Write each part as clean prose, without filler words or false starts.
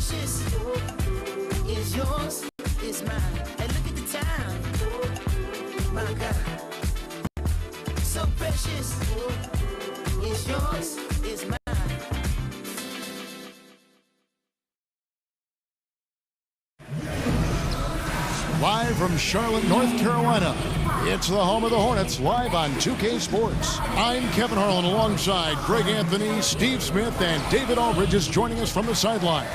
precious. Is yours, is mine. And look at the time. My God. So precious. Is yours, is mine. Live from Charlotte, North Carolina, it's the home of the Hornets, live on 2K Sports. I'm Kevin Harlan alongside Greg Anthony, Steve Smith, and David Aldridge is joining us from the sideline.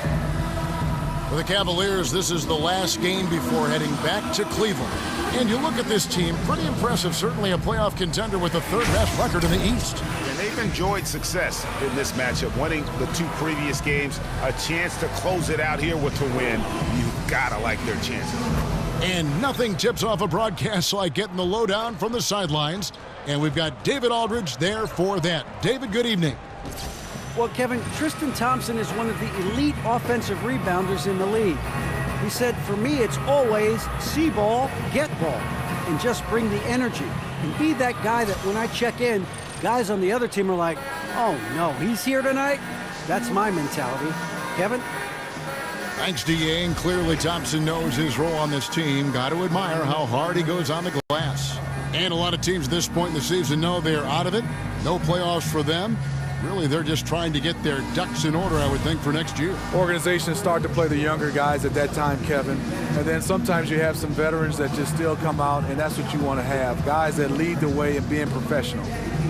For the Cavaliers, this is the last game before heading back to Cleveland. And you look at this team, pretty impressive, certainly a playoff contender with the third-best record in the East. And they've enjoyed success in this matchup, winning the two previous games. A chance to close it out here with a win. You've got to like their chances. And nothing tips off a broadcast like getting the lowdown from the sidelines. And we've got David Aldridge there for that. David, good evening. Well, Kevin, Tristan Thompson is one of the elite offensive rebounders in the league. He said, for me, it's always see ball, get ball, and just bring the energy. And be that guy that when I check in, guys on the other team are like, oh, no, he's here tonight? That's my mentality. Kevin? Thanks, D.A. And clearly Thompson knows his role on this team. Got to admire how hard he goes on the glass. And a lot of teams at this point in the season know they're out of it. No playoffs for them. Really, they're just trying to get their ducks in order, I would think, for next year. Organizations start to play the younger guys at that time, Kevin. And then sometimes you have some veterans that just still come out, and that's what you want to have. Guys that lead the way in being professional.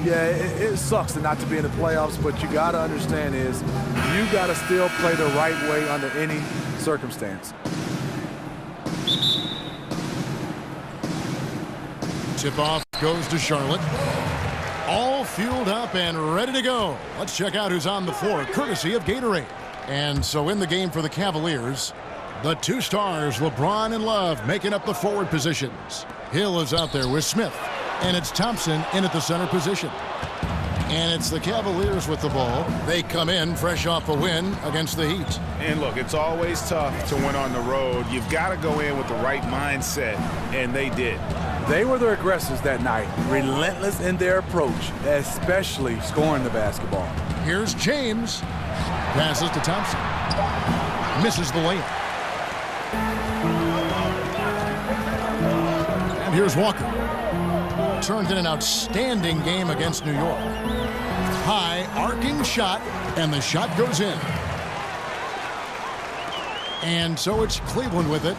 Yeah, it sucks not to be in the playoffs, but you got to understand is you got to still play the right way under any circumstance. Tip-off goes to Charlotte. All fueled up and ready to go. Let's check out who's on the floor, courtesy of Gatorade. And so in the game for the Cavaliers, the two stars, LeBron and Love, making up the forward positions. Hill is out there with Smith, and it's Thompson in at the center position. And it's the Cavaliers with the ball. They come in fresh off a win against the Heat. And look, it's always tough to win on the road. You've got to go in with the right mindset, and they did. They were the aggressors that night, relentless in their approach, especially scoring the basketball. Here's James. Passes to Thompson. Misses the layup. And here's Walker. Turned in an outstanding game against New York. High arcing shot, and the shot goes in. And so it's Cleveland with it.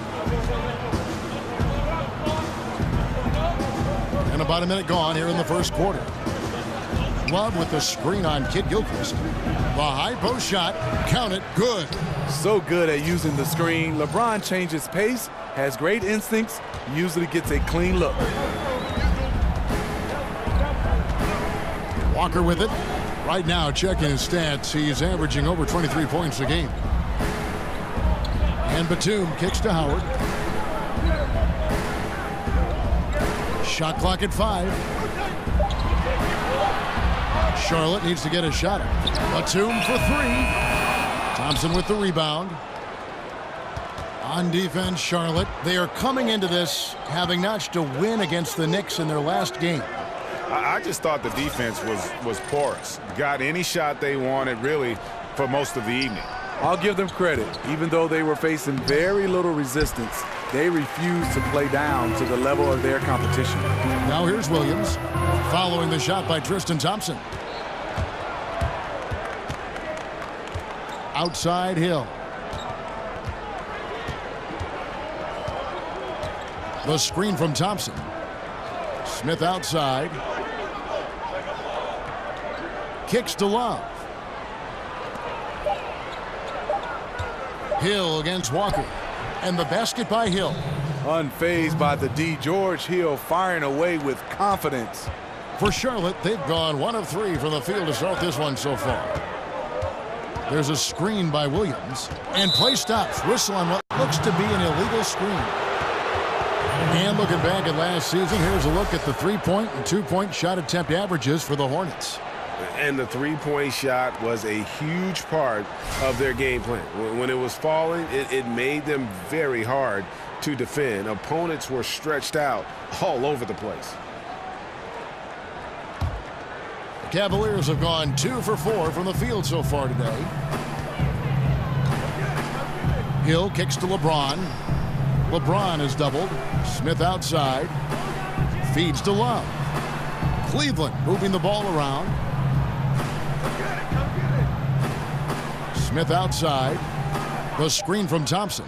And about a minute gone here in the first quarter. Love with the screen on Kid Gilchrist. The high post shot, count it, good. So good at using the screen. LeBron changes pace, has great instincts, usually gets a clean look. Walker with it. Right now, checking his stats, he's averaging over 23 points a game. And Batum kicks to Howard. Shot clock at 5. Charlotte needs to get a shot. Batum for 3. Thompson with the rebound. On defense, Charlotte. They are coming into this having notched a win against the Knicks in their last game. I just thought the defense was porous. Got any shot they wanted, really, for most of the evening. I'll give them credit. Even though they were facing very little resistance, they refused to play down to the level of their competition. Now here's Williams, following the shot by Tristan Thompson. Outside Hill. The screen from Thompson. Smith outside. Kicks to Love. Hill against Walker. And the basket by Hill. Unfazed by the D. George Hill firing away with confidence. For Charlotte, they've gone 1 of 3 from the field to start this one so far. There's a screen by Williams. And play stops. Whistle on what looks to be an illegal screen. And looking back at last season, here's a look at the 3-point and 2-point shot attempt averages for the Hornets. And the three-point shot was a huge part of their game plan. When it was falling, it made them very hard to defend. Opponents were stretched out all over the place. The Cavaliers have gone 2 for 4 from the field so far today. Hill kicks to LeBron. LeBron is doubled. Smith outside. Feeds to Love. Cleveland moving the ball around. Smith outside. The screen from Thompson.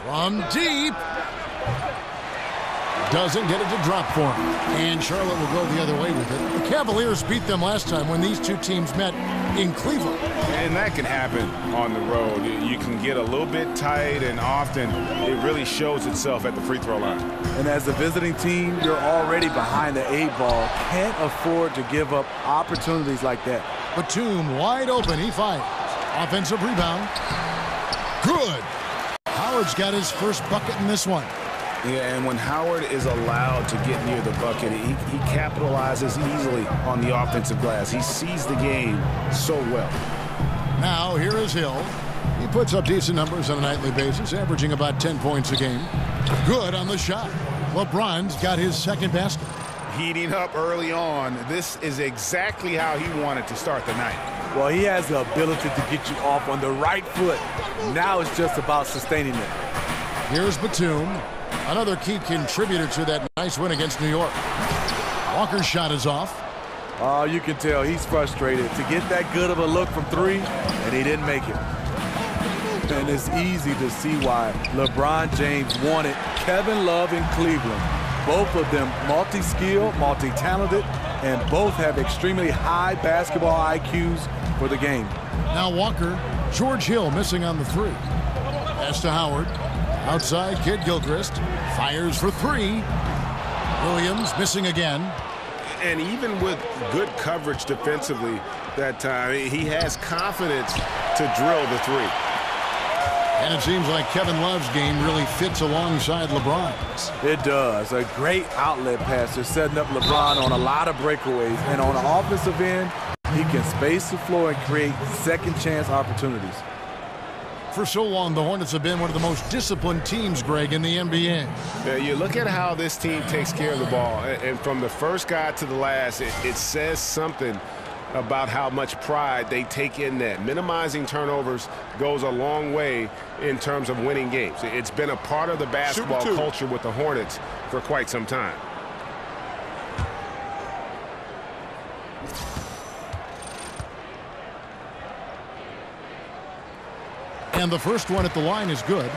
From deep. Doesn't get it to drop for him. And Charlotte will go the other way with it. The Cavaliers beat them last time when these two teams met in Cleveland. And that can happen on the road. You can get a little bit tight, and often it really shows itself at the free throw line. And as a visiting team, you're already behind the 8-ball. Can't afford to give up opportunities like that. Batum wide open. He fires. Offensive rebound. Good. Howard's got his first bucket in this one. Yeah, and when Howard is allowed to get near the bucket, he capitalizes easily on the offensive glass. He sees the game so well. Now here is Hill. He puts up decent numbers on a nightly basis, averaging about 10 points a game. Good on the shot. LeBron's got his second basket. Heating up early on. This is exactly how he wanted to start the night. Well, he has the ability to get you off on the right foot. Now it's just about sustaining it. Here's Batum. Another key contributor to that nice win against New York. Walker's shot is off. Oh, you can tell he's frustrated to get that good of a look from three, and he didn't make it. And it's easy to see why LeBron James wanted Kevin Love in Cleveland. Both of them multi-skilled, multi-talented, and both have extremely high basketball IQs for the game. Now Walker, George Hill missing on the three. Pass to Howard. Outside, Kid Gilchrist fires for three. Williams missing again. And even with good coverage defensively that time, he has confidence to drill the three. And it seems like Kevin Love's game really fits alongside LeBron's. It does. A great outlet passer, setting up LeBron on a lot of breakaways. And on the offensive end, he can space the floor and create second chance opportunities. For so long, the Hornets have been one of the most disciplined teams, Greg, in the NBA. Yeah, you look at how this team takes care of the ball, and from the first guy to the last, it says something about how much pride they take in that. Minimizing turnovers goes a long way in terms of winning games. It's been a part of the basketball culture with the Hornets for quite some time. And the first one at the line is good.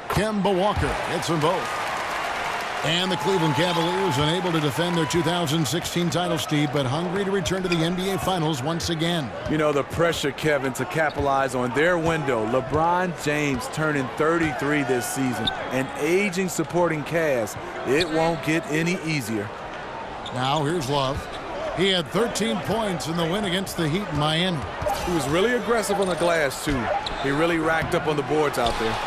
Kemba Walker hits them both. And the Cleveland Cavaliers unable to defend their 2016 title, Steve, but hungry to return to the NBA Finals once again. You know, the pressure, Kevin, to capitalize on their window. LeBron James turning 33 this season. An aging supporting cast. It won't get any easier. Now here's Love. He had 13 points in the win against the Heat in Miami. He was really aggressive on the glass, too. He really racked up on the boards out there.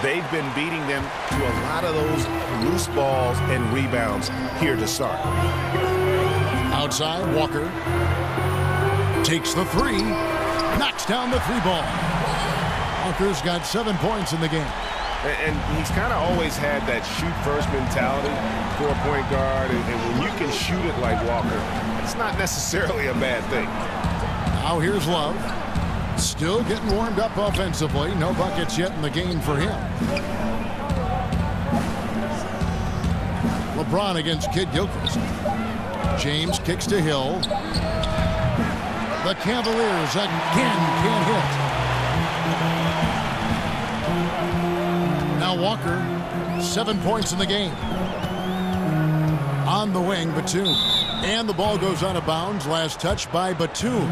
They've been beating them to a lot of those loose balls and rebounds here to start. Outside, Walker takes the three, knocks down the three ball. Walker's got 7 points in the game. And he's kind of always had that shoot-first mentality for a point guard. And when you can shoot it like Walker, it's not necessarily a bad thing. Now here's Love. Still getting warmed up offensively. No buckets yet in the game for him. LeBron against Kid Gilchrist. James kicks to Hill. The Cavaliers again can't hit. Now Walker, 7 points in the game. On the wing, Batum. And the ball goes out of bounds. Last touch by Batum.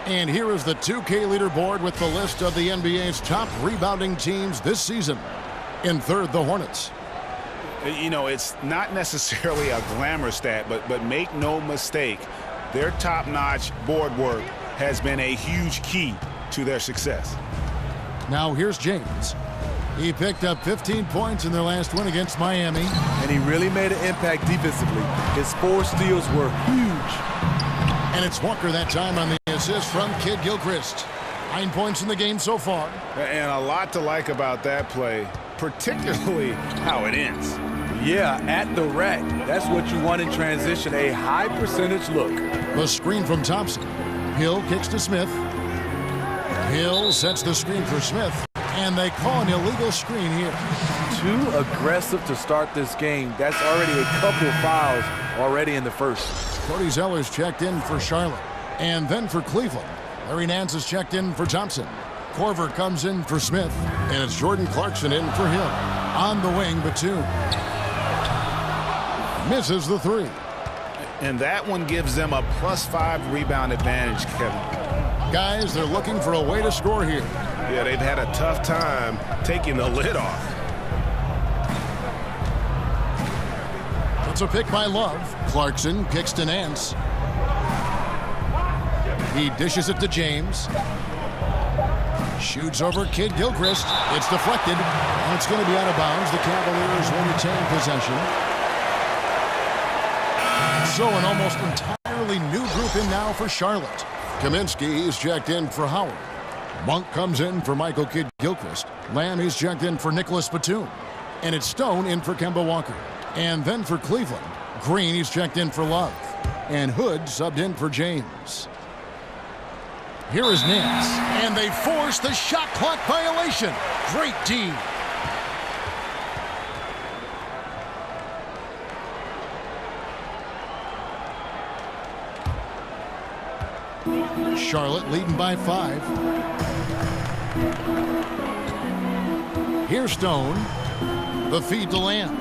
And here is the 2K leaderboard with the list of the NBA's top rebounding teams this season. In third, the Hornets. You know, it's not necessarily a glamour stat, but make no mistake, their top-notch board work has been a huge key to their success. Now here's James. He picked up 15 points in their last win against Miami. And he really made an impact defensively. His 4 steals were huge. And it's Walker that time on the assist from Kid Gilchrist. 9 points in the game so far. And a lot to like about that play, particularly how it ends. Yeah, at the rack. That's what you want in transition, a high percentage look. The screen from Thompson. Hill kicks to Smith. Hill sets the screen for Smith. And they call an illegal screen here. Too aggressive to start this game. That's already a couple of fouls already in the first. Cody Zeller's checked in for Charlotte. And then for Cleveland, Larry Nance is checked in for Thompson. Corver comes in for Smith. And it's Jordan Clarkson in for Hill. On the wing, Batum misses the three. And that one gives them a +5 rebound advantage, Kevin. Guys, they're looking for a way to score here. Yeah, they've had a tough time taking the lid off. It's a pick by Love. Clarkson kicks to Nance. He dishes it to James. Shoots over Kid Gilchrist. It's deflected. And it's going to be out of bounds. The Cavaliers will retain possession. So an almost entirely new group in now for Charlotte. Kaminsky is checked in for Howard. Monk comes in for Michael Kid Gilchrist. Lamb is checked in for Nicholas Batum. And it's Stone in for Kemba Walker. And then for Cleveland, Green is checked in for Love. And Hood subbed in for James. Here is Nance. And they force the shot clock violation. Great D. Charlotte leading by 5. Here's Stone. The feed to Lamb.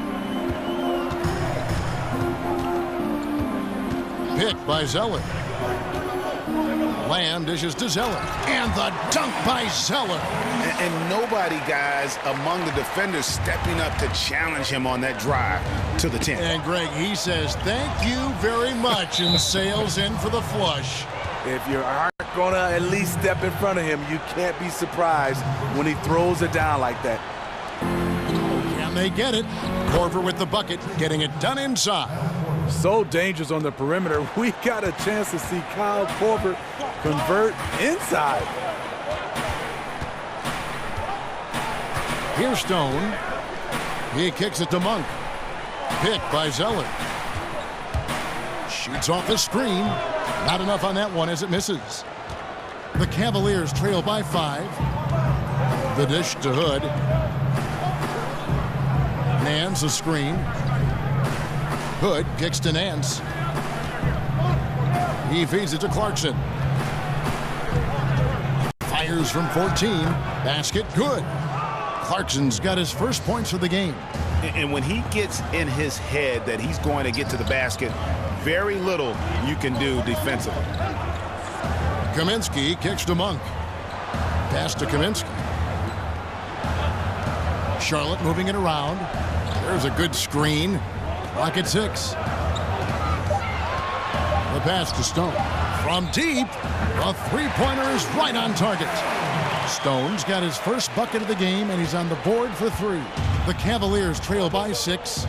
Pick by Zeller. Lamb dishes to Zeller. And the dunk by Zeller. And nobody, guys, among the defenders stepping up to challenge him on that drive to the 10. And Greg, he says, thank you very much, and sails in for the flush. If you aren't going to at least step in front of him, you can't be surprised when he throws it down like that. Can they get it? Corver with the bucket, getting it done inside. So dangerous on the perimeter. We got a chance to see Kyle Korver convert inside. Here's Stone. He kicks it to Monk. Pick by Zeller. Shoots off the screen. Not enough on that one as it misses. The Cavaliers trail by 5. The dish to Hood. Nance a screen. Hood kicks to Nance. He feeds it to Clarkson. Fires from 14. Basket good. Clarkson's got his first points of the game. And when he gets in his head that he's going to get to the basket, very little you can do defensively. Kaminsky kicks to Monk. Pass to Kaminsky. Charlotte moving it around. There's a good screen. Clock at 6. The pass to Stone. From deep, the three-pointer is right on target. Stone's got his first bucket of the game, and he's on the board for 3. The Cavaliers trail by 6.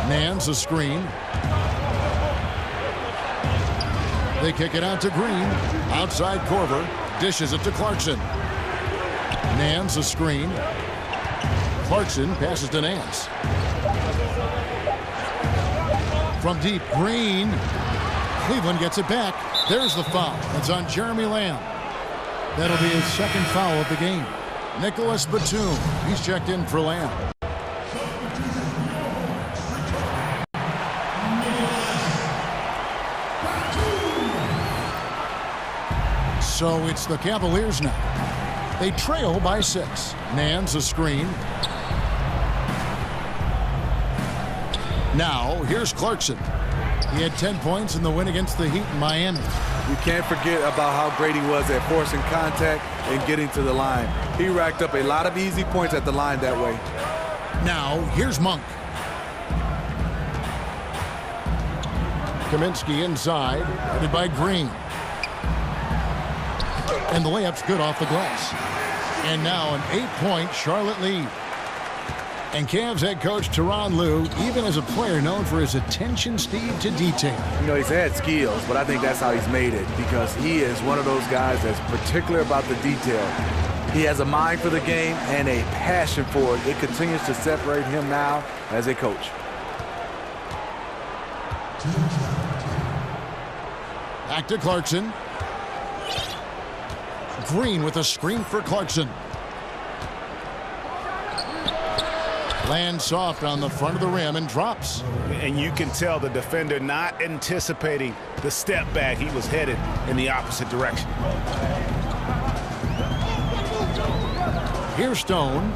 Nance a screen. They kick it out to Green. Outside Korver. Dishes it to Clarkson. Nance a screen. Clarkson passes to Nance. From deep, Green. Cleveland gets it back. There's the foul. It's on Jeremy Lamb. That'll be his second foul of the game. Nicholas Batum. He's checked in for Lamb. So it's the Cavaliers now. They trail by 6. Nance a screen. Now, here's Clarkson. He had 10 points in the win against the Heat in Miami. You can't forget about how great he was at forcing contact and getting to the line. He racked up a lot of easy points at the line that way. Now, here's Monk. Kaminsky inside, headed by Green. And the layup's good off the glass. And now an 8-point Charlotte lead. And Cavs head coach Tyronn Lue, even as a player known for his attention speed to detail. You know, he's had skills, but I think that's how he's made it, because he is one of those guys that's particular about the detail. He has a mind for the game and a passion for it. It continues to separate him now as a coach. Back to Clarkson. Green with a screen for Clarkson. Lands soft on the front of the rim and drops. And you can tell the defender not anticipating the step back. He was headed in the opposite direction. Here's Stone.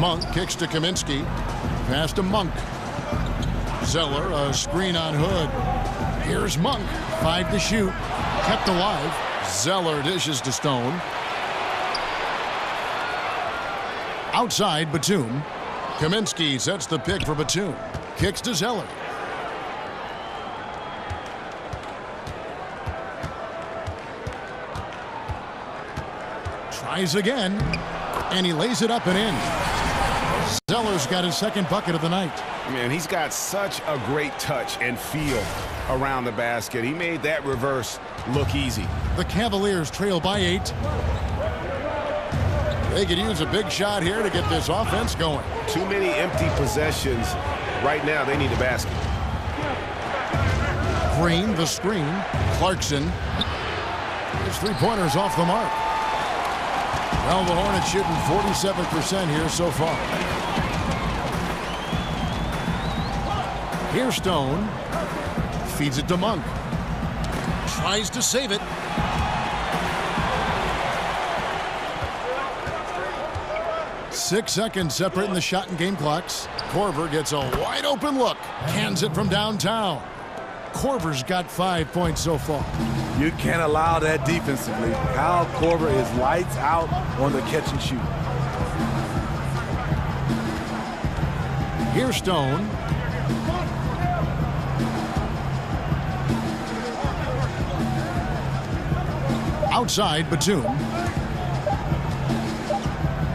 Monk kicks to Kaminsky. Pass to Monk. Zeller, a screen on Hood. Here's Monk. 5 to shoot. Kept alive. Zeller dishes to Stone. Outside, Batum. Kaminsky sets the pick for Batum. Kicks to Zeller. Tries again, and he lays it up and in. Zeller's got his second bucket of the night. Man, he's got such a great touch and feel around the basket. He made that reverse look easy. The Cavaliers trail by 8. They could use a big shot here to get this offense going. Too many empty possessions. Right now, they need a basket. Green, the screen. Clarkson. His three-pointers off the mark. Well, the Hornets shooting 47% here so far. Here's Stone. Feeds it to Monk. Tries to save it. Six seconds separating the shot and game clocks. Korver gets a wide open look. Cans it from downtown. Korver's got 5 points so far. You can't allow that defensively. Kyle Korver is lights out on the catch and shoot. Here's Stone. Outside, Batum.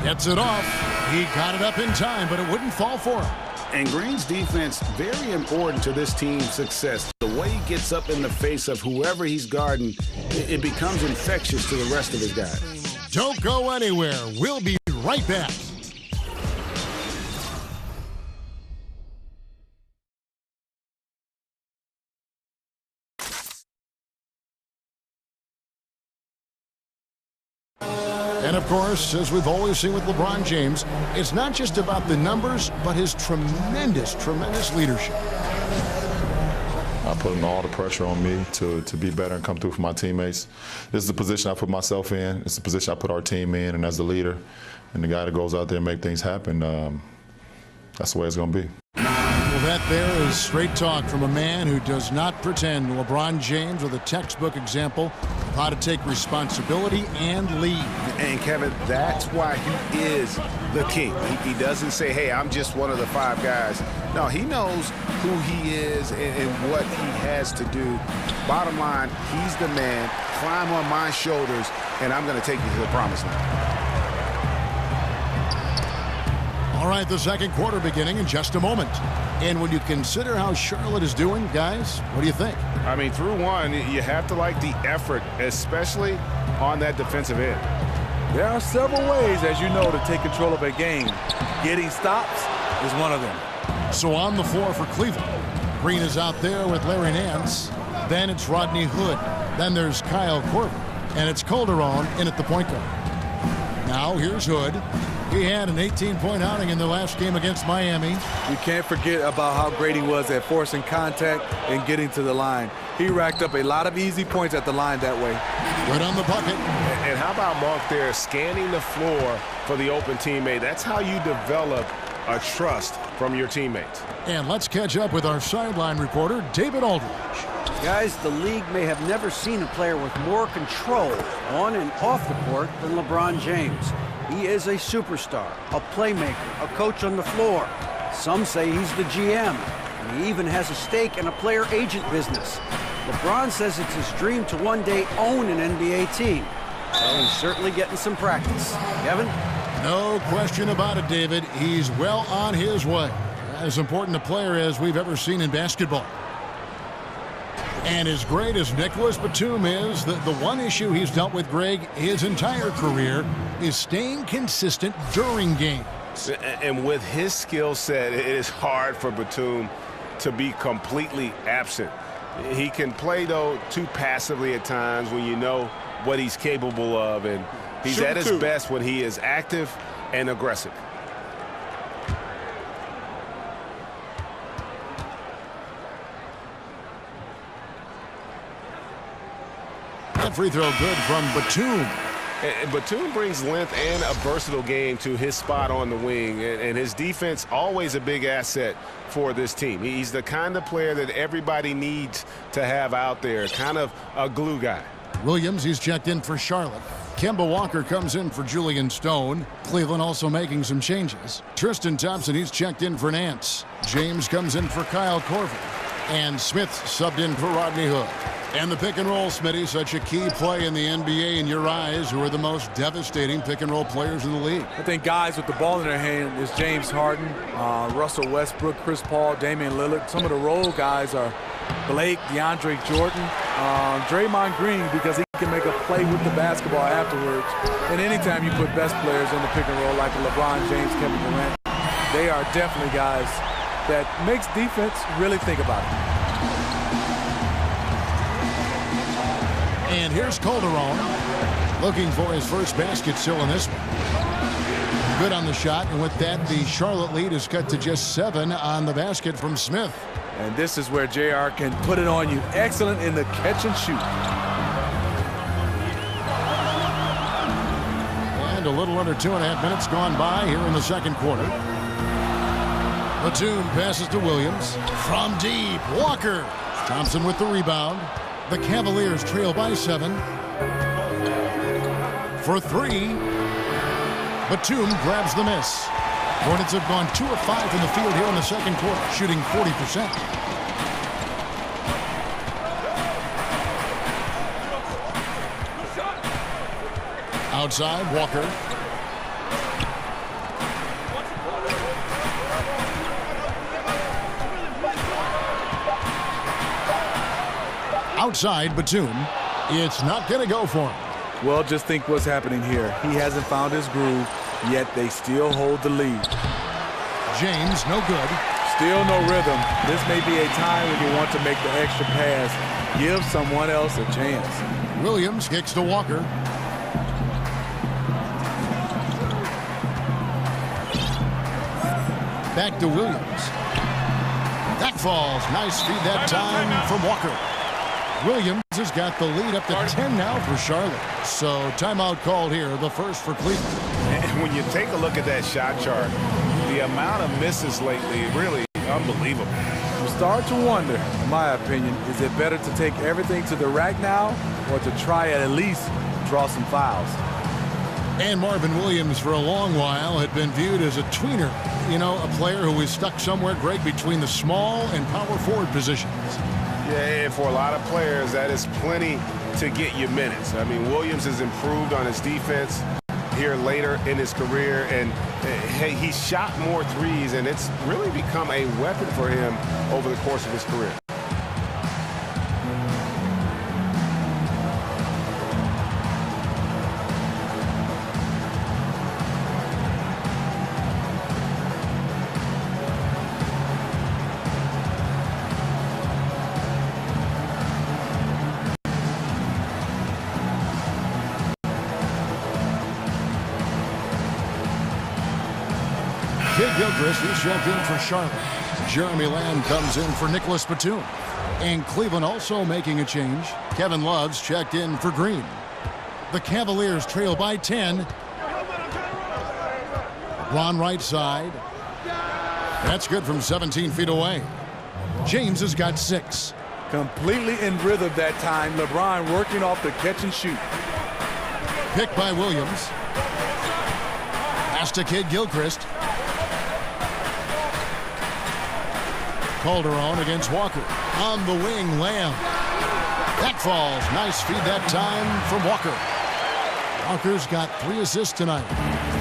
Gets it off. He got it up in time, but it wouldn't fall for him. And Green's defense, very important to this team's success. The way he gets up in the face of whoever he's guarding, it becomes infectious to the rest of his guys. Don't go anywhere. We'll be right back. And of course, as we've always seen with LeBron James, it's not just about the numbers, but his tremendous leadership. I put all the pressure on me to be better and come through for my teammates. This is the position I put myself in. It's the position I put our team in, and as the leader and the guy that goes out there and make things happen, that's the way it's going to be. Well, that there is straight talk from a man who does not pretend. LeBron James with a textbook example of how to take responsibility and lead. And Kevin, that's why he is the king. He doesn't say, hey, I'm just one of the 5 guys. No, he knows who he is and what he has to do. Bottom line, he's the man. Climb on my shoulders, and I'm going to take you to the promised land. All right, the second quarter beginning in just a moment. And when you consider how Charlotte is doing, guys, what do you think? I mean, through one, you have to like the effort, especially on that defensive end. There are several ways, as you know, to take control of a game. Getting stops is one of them. So on the floor for Cleveland, Green is out there with Larry Nance. Then it's Rodney Hood. Then there's Kyle Korver. And it's Calderon in at the point guard. Now here's Hood. He had an 18-point outing in the last game against Miami. We can't forget about how great he was at forcing contact and getting to the line. He racked up a lot of easy points at the line that way. Good on the bucket. And how about Monk there scanning the floor for the open teammate? That's how you develop a trust from your teammates. And let's catch up with our sideline reporter, David Aldridge. Guys, the league may have never seen a player with more control on and off the court than LeBron James. He is a superstar, a playmaker, a coach on the floor. Some say he's the GM, and he even has a stake in a player agent business. LeBron says it's his dream to one day own an NBA team. Well, he's certainly getting some practice. Kevin? No question about it, David. He's well on his way. As important a player as we've ever seen in basketball. And as great as Nicholas Batum is, the one issue he's dealt with, Greg, his entire career is staying consistent during games. And with his skill set, it is hard for Batum to be completely absent. He can play, though, too passively at times when you know what he's capable of. And he's at his best when he is active and aggressive. That free throw good from Batum. And Batum brings length and a versatile game to his spot on the wing, and his defense always a big asset for this team. He's the kind of player that everybody needs to have out there, kind of a glue guy. Williams, he's checked in for Charlotte. Kemba Walker comes in for Julian Stone. Cleveland also making some changes. Tristan Thompson, he's checked in for Nance. James comes in for Kyle Korver. And Smith subbed in for Rodney Hood. And the pick and roll, Smitty, such a key play in the NBA in your eyes. Who are the most devastating pick and roll players in the league? I think guys with the ball in their hand is James Harden, Russell Westbrook, Chris Paul, Damian Lillard. Some of the role guys are Blake, DeAndre Jordan, Draymond Green, because he can make a play with the basketball afterwards. And anytime you put best players in the pick and roll like LeBron James, Kevin Durant, they are definitely guys that makes defense really think about it. And here's Calderon looking for his first basket still in this one. Good on the shot, and with that, the Charlotte lead is cut to just 7 on the basket from Smith. And this is where JR can put it on you. Excellent in the catch and shoot. And a little under 2.5 minutes gone by here in the second quarter. Batum passes to Williams. From deep, Walker. Thompson with the rebound. The Cavaliers trail by 7. For 3. Batum grabs the miss. Hornets have gone 2 of 5 from the field here in the second quarter, shooting 40%. Outside, Walker. Outside, Batum. It's not going to go for him. Well, just think what's happening here. He hasn't found his groove, yet they still hold the lead. James, no good. Still no rhythm. This may be a time when you want to make the extra pass. Give someone else a chance. Williams kicks to Walker. Back to Williams. That falls. Nice feed that time from Walker. Williams has got the lead up to 10 now for Charlotte. So timeout called here, the first for Cleveland. And when you take a look at that shot chart, the amount of misses lately, really unbelievable. You start to wonder, in my opinion, is it better to take everything to the rack now or to try at least draw some fouls? And Marvin Williams for a long while had been viewed as a tweener. You know, a player who was stuck somewhere great between the small and power forward positions. Yeah, and for a lot of players, that is plenty to get you minutes. I mean, Williams has improved on his defense here later in his career, and he shot more threes, and it's really become a weapon for him over the course of his career. Kid Gilchrist is checked in for Charlotte. Jeremy Lamb comes in for Nicholas Batum. And Cleveland also making a change. Kevin Love's checked in for Green. The Cavaliers trail by 10. LeBron right side. That's good from 17 feet away. James has got 6. Completely in rhythm that time. LeBron working off the catch and shoot. Picked by Williams. Pass to Kid Gilchrist. Calderon against Walker. On the wing, Lamb. That falls. Nice feed that time from Walker. Walker's got 3 assists tonight.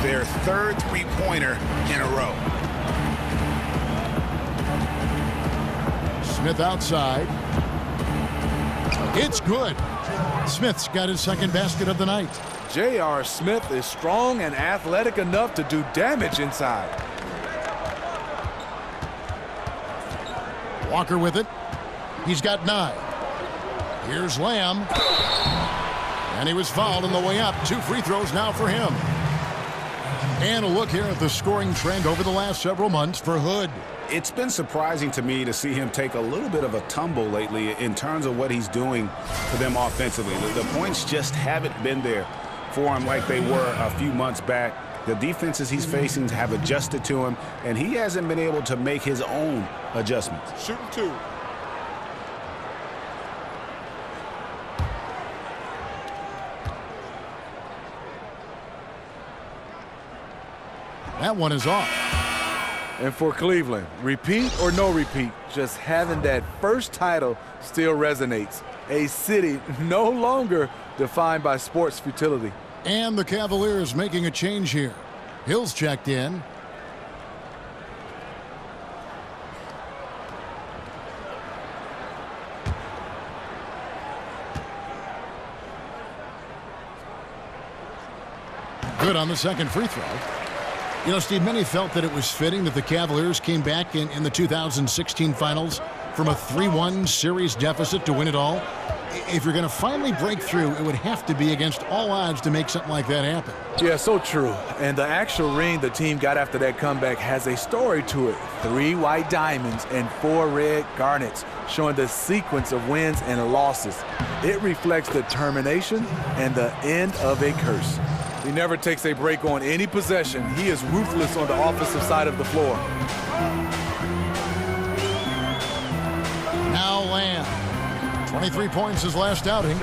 their third three-pointer in a row. Smith outside. It's good. Smith's got his second basket of the night. J.R. Smith is strong and athletic enough to do damage inside. Walker with it. He's got 9. Here's Lamb. And he was fouled on the way up. 2 free throws now for him. And a look here at the scoring trend over the last several months for Hood. It's been surprising to me to see him take a little bit of a tumble lately in terms of what he's doing for them offensively. The points just haven't been there for him like they were a few months back. The defenses he's facing have adjusted to him, and he hasn't been able to make his own adjustments. Shooting 2. That one is off. And for Cleveland, repeat or no repeat, just having that first title still resonates. A city no longer defined by sports futility. And the Cavaliers making a change here. Hill's checked in. Good on the second free throw. You know, Steve, many felt that it was fitting that the Cavaliers came back in the 2016 finals from a 3-1 series deficit to win it all. If you're going to finally break through, it would have to be against all odds to make something like that happen. Yeah, so true. And the actual ring the team got after that comeback has a story to it. 3 white diamonds and 4 red garnets, showing the sequence of wins and losses. It reflects determination and the end of a curse. He never takes a break on any possession. He is ruthless on the offensive side of the floor. Now Lamb. 23 points his last outing.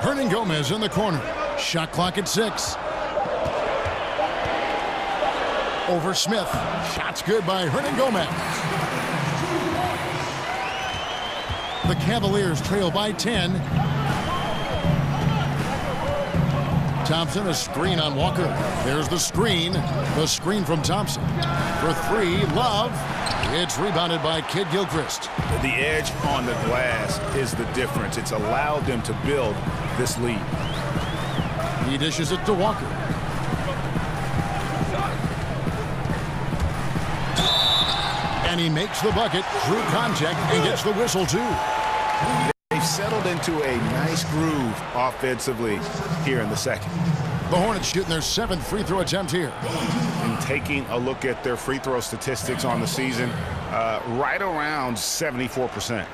Hernan Gomez in the corner. Shot clock at 6. Over Smith. Shots good by Hernan Gomez. The Cavaliers trail by 10. Thompson, a screen on Walker. There's the screen. The screen from Thompson. For 3, Love. It's rebounded by Kid Gilchrist. The edge on the glass is the difference. It's allowed them to build this lead. He dishes it to Walker. And he makes the bucket through contact and gets the whistle, too. They've settled into a nice groove offensively here in the second. The Hornets shooting their 7th free throw attempt here. And taking a look at their free throw statistics on the season, right around 74%.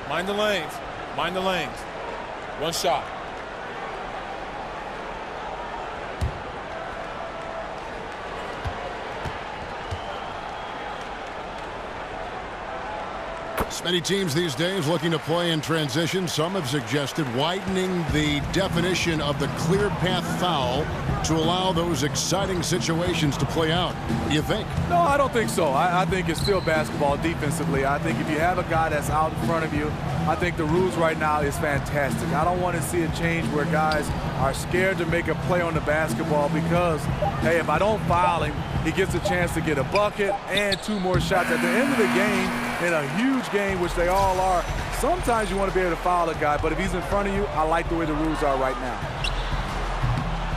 Mind the lanes. Mind the lanes. One shot. Many teams these days looking to play in transition. Some have suggested widening the definition of the clear path foul to allow those exciting situations to play out. What do you think? No, I don't think so. I think it's still basketball defensively. I think if you have a guy that's out in front of you, I think the rules right now is fantastic. I don't want to see a change where guys are scared to make a play on the basketball because, hey, if I don't foul him, he gets a chance to get a bucket and 2 more shots. At the end of the game, in a huge game, which they all are, sometimes you want to be able to foul a guy, but if he's in front of you, I like the way the rules are right now.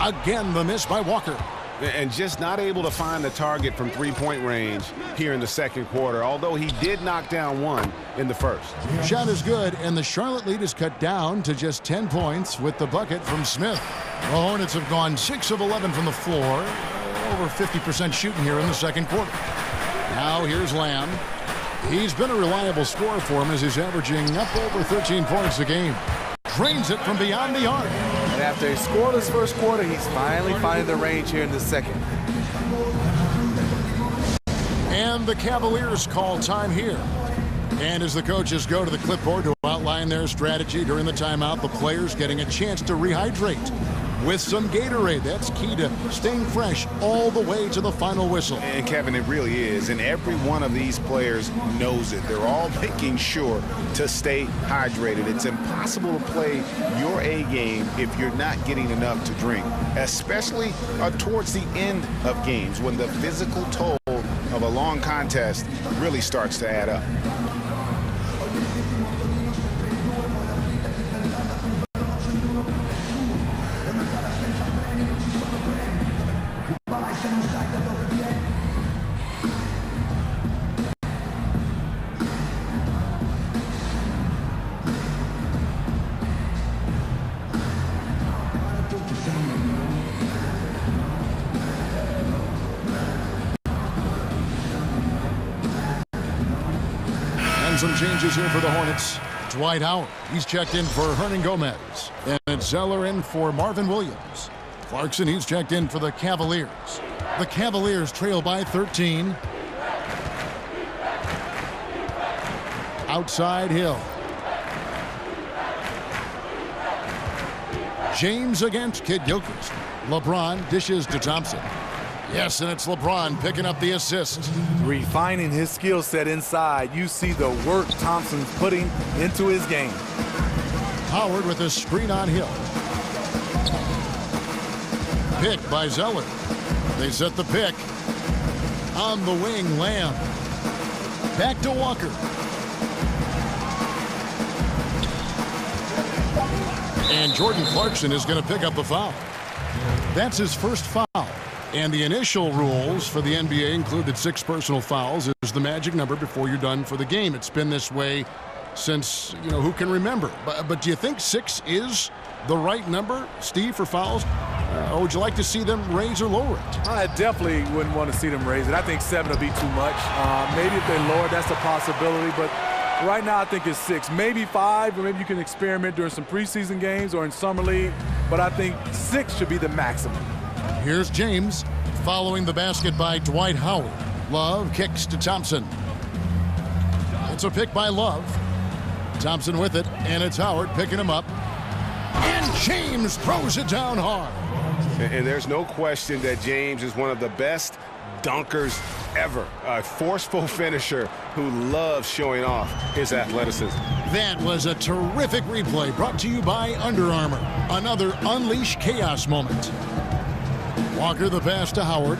Again, the miss by Walker. And just not able to find the target from three-point range here in the second quarter, although he did knock down 1 in the first. Shot is good, and the Charlotte lead is cut down to just 10 points with the bucket from Smith. The Hornets have gone 6 of 11 from the floor, over 50% shooting here in the second quarter. Now here's Lamb. He's been a reliable scorer for him as he's averaging up over 13 points a game. Drains it from beyond the arc. And after a scoreless first quarter, he's finally finding the range here in the second. And the Cavaliers call time here. And as the coaches go to the clipboard to outline their strategy during the timeout, the players getting a chance to rehydrate. with some Gatorade. That's key to staying fresh all the way to the final whistle. And Kevin, it really is. And every one of these players knows it. They're all making sure to stay hydrated. It's impossible to play your A game if you're not getting enough to drink, especially towards the end of games when the physical toll of a long contest really starts to add up. Some changes here for the Hornets. Dwight Howard, he's checked in for Hernan Gomez. And it's Zeller in for Marvin Williams. Clarkson, he's checked in for the Cavaliers. The Cavaliers trail by 13. Outside Hill. James against Kid Gilchrist. LeBron dishes to Thompson. Yes, and it's LeBron picking up the assist. Refining his skill set inside. You see the work Thompson's putting into his game. Howard with a screen on Hill. Pick by Zeller. They set the pick. On the wing, Lamb. Back to Walker. And Jordan Clarkson is going to pick up the foul. That's his first foul. And the initial rules for the NBA include that 6 personal fouls is the magic number before you're done for the game. It's been this way since, who can remember? But do you think 6 is the right number, Steve, for fouls? Or would you like to see them raise or lower it? I definitely wouldn't want to see them raise it. I think 7 will be too much. Maybe if they lower, that's a possibility. But right now I think it's 6. Maybe 5, or maybe you can experiment during some preseason games or in Summer League. But I think 6 should be the maximum. Here's James following the basket by Dwight Howard. Love kicks to Thompson. It's a pick by Love. Thompson with it, and it's Howard picking him up. And James throws it down hard. And there's no question that James is one of the best dunkers ever. A forceful finisher who loves showing off his athleticism. That was a terrific replay brought to you by Under Armour. Another Unleash Chaos moment. Walker the pass to Howard.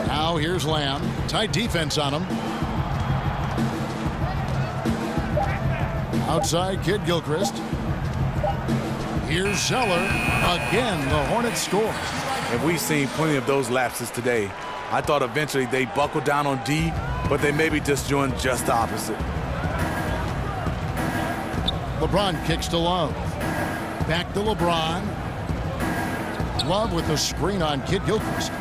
Now here's Lamb. Tight defense on him. Outside Kid Gilchrist. Here's Zeller. Again, the Hornets score. And we've seen plenty of those lapses today. I thought eventually they buckled down on D, but they maybe just doing just the opposite. LeBron kicks to Love. Back to LeBron. Love with the screen on Kid Gilchrist.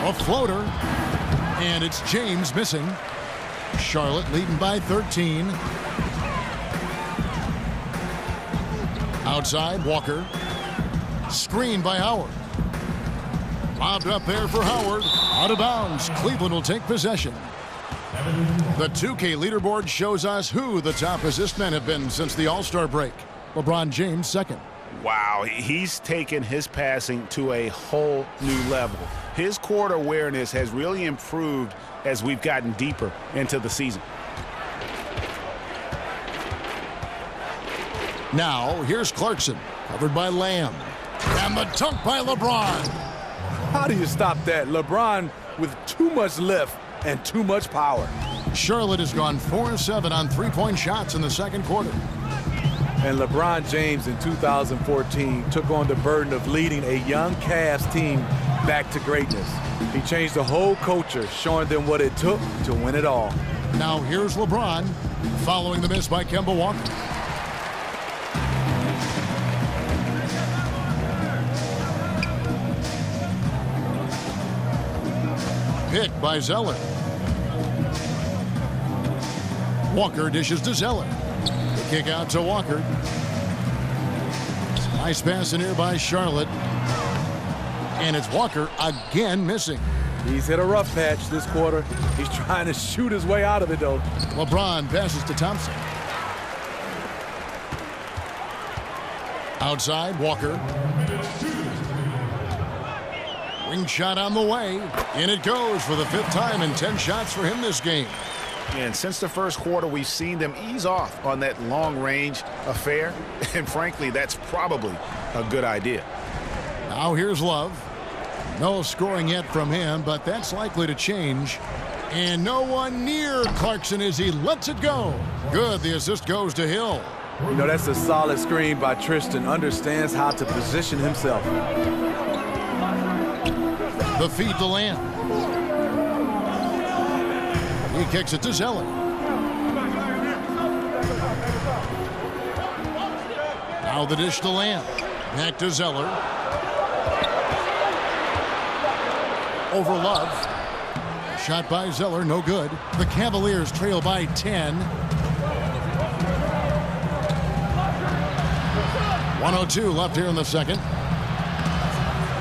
A floater. And it's James missing. Charlotte leading by 13. Outside, Walker. Screen by Howard. Lobbed up there for Howard. Out of bounds. Cleveland will take possession. The 2K leaderboard shows us who the top assist men have been since the All-Star break. LeBron James second. Wow, he's taken his passing to a whole new level. His court awareness has really improved as we've gotten deeper into the season. Now, here's Clarkson, covered by Lamb. And the dunk by LeBron. How do you stop that? LeBron with too much lift and too much power. Charlotte has gone 4-7 on three-point shots in the second quarter. And LeBron James in 2014 took on the burden of leading a young Cavs team back to greatness. He changed the whole culture, showing them what it took to win it all. Now here's LeBron, following the miss by Kemba Walker. Pick by Zeller. Walker dishes to Zeller. The kick out to Walker. Nice pass in here by Charlotte. And it's Walker again missing. He's hit a rough patch this quarter. He's trying to shoot his way out of it, though. LeBron passes to Thompson. Outside, Walker. Wing shot on the way. In it goes for the 5th time, and 10 shots for him this game. And since the first quarter, we've seen them ease off on that long-range affair. And frankly, that's probably a good idea. Now here's Love. No scoring yet from him, but that's likely to change. And no one near Clarkson as he lets it go. Good, the assist goes to Hill. You know, that's a solid screen by Tristan. Understands how to position himself. The feed to Lamb. He kicks it to Zeller. Now the dish to Lamb. Back to Zeller. Over Love. Shot by Zeller, no good. The Cavaliers trail by 10. 1:02 left here in the second.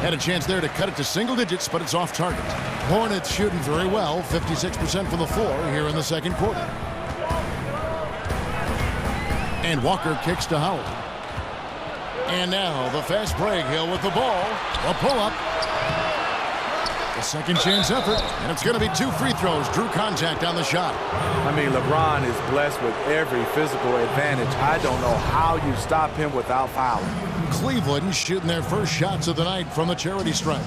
Had a chance there to cut it to single digits, but it's off target. Hornets shooting very well, 56% from the floor here in the second quarter. And Walker kicks to Howard. And now the fast break. Hill with the ball. A pull-up. A second chance effort, and it's going to be 2 free throws. Drew contact on the shot. I mean, LeBron is blessed with every physical advantage. I don't know how you stop him without fouling. Cleveland shooting their first shots of the night from the charity stripe.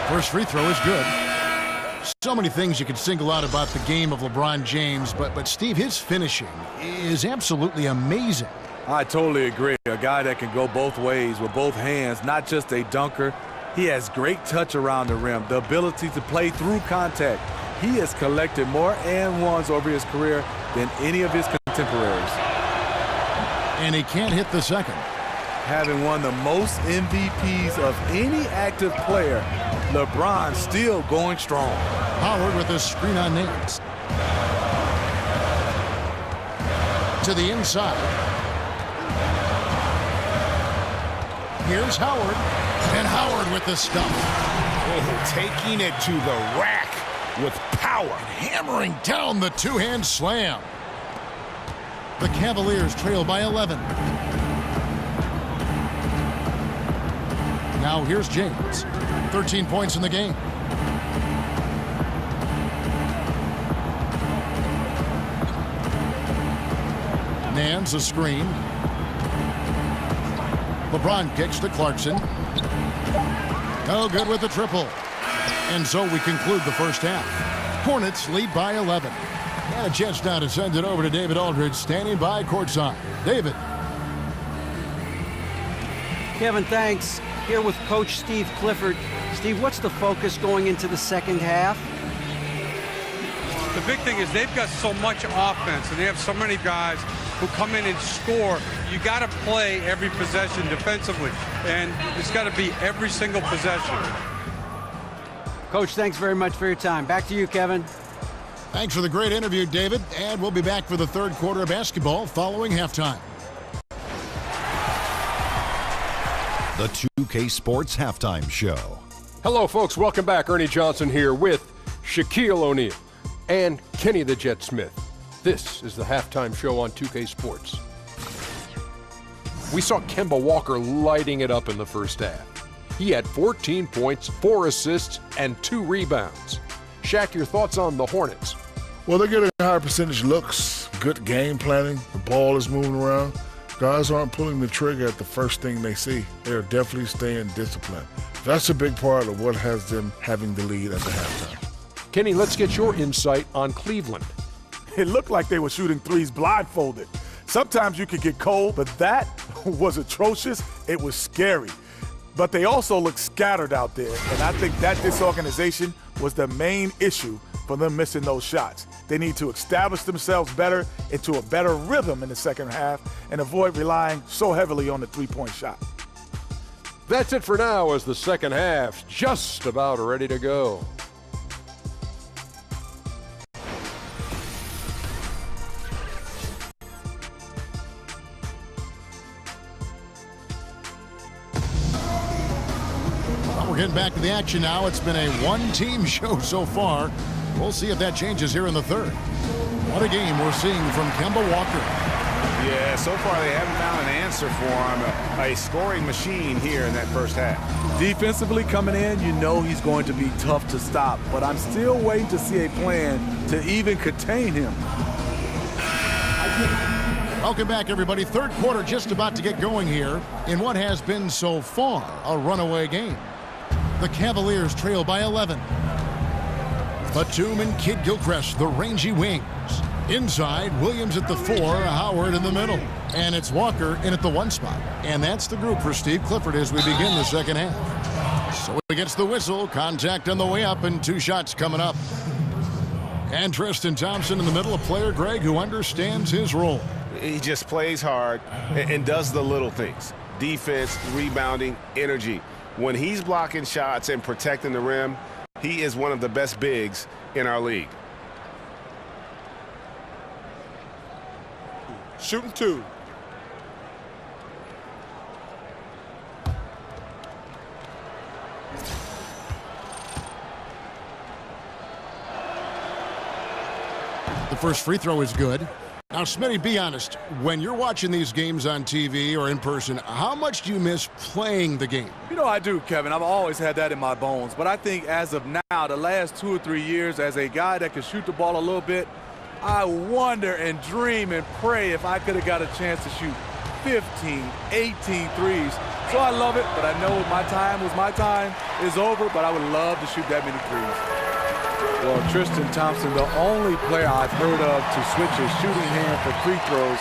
First free throw is good. So many things you could single out about the game of LeBron James, but Steve, his finishing is absolutely amazing. I totally agree. A guy that can go both ways with both hands, not just a dunker. He has great touch around the rim, the ability to play through contact. He has collected more and ones over his career than any of his contemporaries. And he can't hit the second. Having won the most MVPs of any active player, LeBron still going strong. Howard with a screen on Nance. To the inside. Here's Howard. And Howard with the stuff. Oh, taking it to the rack with power. Hammering down the two-hand slam. The Cavaliers trail by 11. Now here's James. 13 points in the game. Nance a screen. LeBron kicks to Clarkson. No good with the triple. And so we conclude the first half. Hornets lead by 11. And a chance now to send it over to David Aldridge, standing by courtside. David. Kevin, thanks. Here with Coach Steve Clifford. Steve, what's the focus going into the second half? The big thing is they've got so much offense, and they have so many guys who come in and score. You got to play every possession defensively, and it's got to be every single possession. Coach, thanks very much for your time. Back to you, Kevin. Thanks for the great interview, David. And we'll be back for the third quarter of basketball following halftime. The 2K Sports Halftime Show. Hello, folks. Welcome back. Ernie Johnson here with Shaquille O'Neal and Kenny the Jet Smith. This is the halftime show on 2K Sports. We saw Kemba Walker lighting it up in the first half. He had 14 points, 4 assists, and 2 rebounds. Shaq, your thoughts on the Hornets? Well, they're getting high percentage looks, good game planning. The ball is moving around. Guys aren't pulling the trigger at the first thing they see. They're definitely staying disciplined. That's a big part of what has them having the lead at the halftime. Kenny, let's get your insight on Cleveland. It looked like they were shooting threes blindfolded. Sometimes you could get cold, but that was atrocious. It was scary. But they also looked scattered out there, and I think that disorganization was the main issue for them missing those shots. They need to establish themselves better into a better rhythm in the second half and avoid relying so heavily on the three-point shot. That's it for now as the second half just about ready to go. We're getting back to the action now. It's been a one-team show so far. We'll see if that changes here in the third. What a game we're seeing from Kemba Walker. Yeah, so far they haven't found an answer for him. A scoring machine here in that first half. Defensively coming in, you know he's going to be tough to stop, but I'm still waiting to see a plan to even contain him. Welcome back, everybody. Third quarter just about to get going here in what has been so far a runaway game. The Cavaliers trail by 11. Batum and Kid Gilchrist, the rangy wings. Inside, Williams at the 4, Howard in the middle. And it's Walker in at the 1 spot. And that's the group for Steve Clifford as we begin the second half. So he gets the whistle, contact on the way up, and 2 shots coming up. And Tristan Thompson in the middle, a player, Greg, who understands his role. He just plays hard and does the little things. Defense, rebounding, energy. When he's blocking shots and protecting the rim, he is one of the best bigs in our league. Shooting 2. The first free throw is good. Now, Smitty, be honest. When you're watching these games on TV or in person, how much do you miss playing the game? You know I do, Kevin. I've always had that in my bones. But I think as of now, the last 2 or 3 years, as a guy that can shoot the ball a little bit, I wonder and dream and pray if I could have got a chance to shoot 15, 18 threes. So I love it, but I know my time is over, but I would love to shoot that many threes. Well, Tristan Thompson, the only player I've heard of to switch his shooting hand for free throws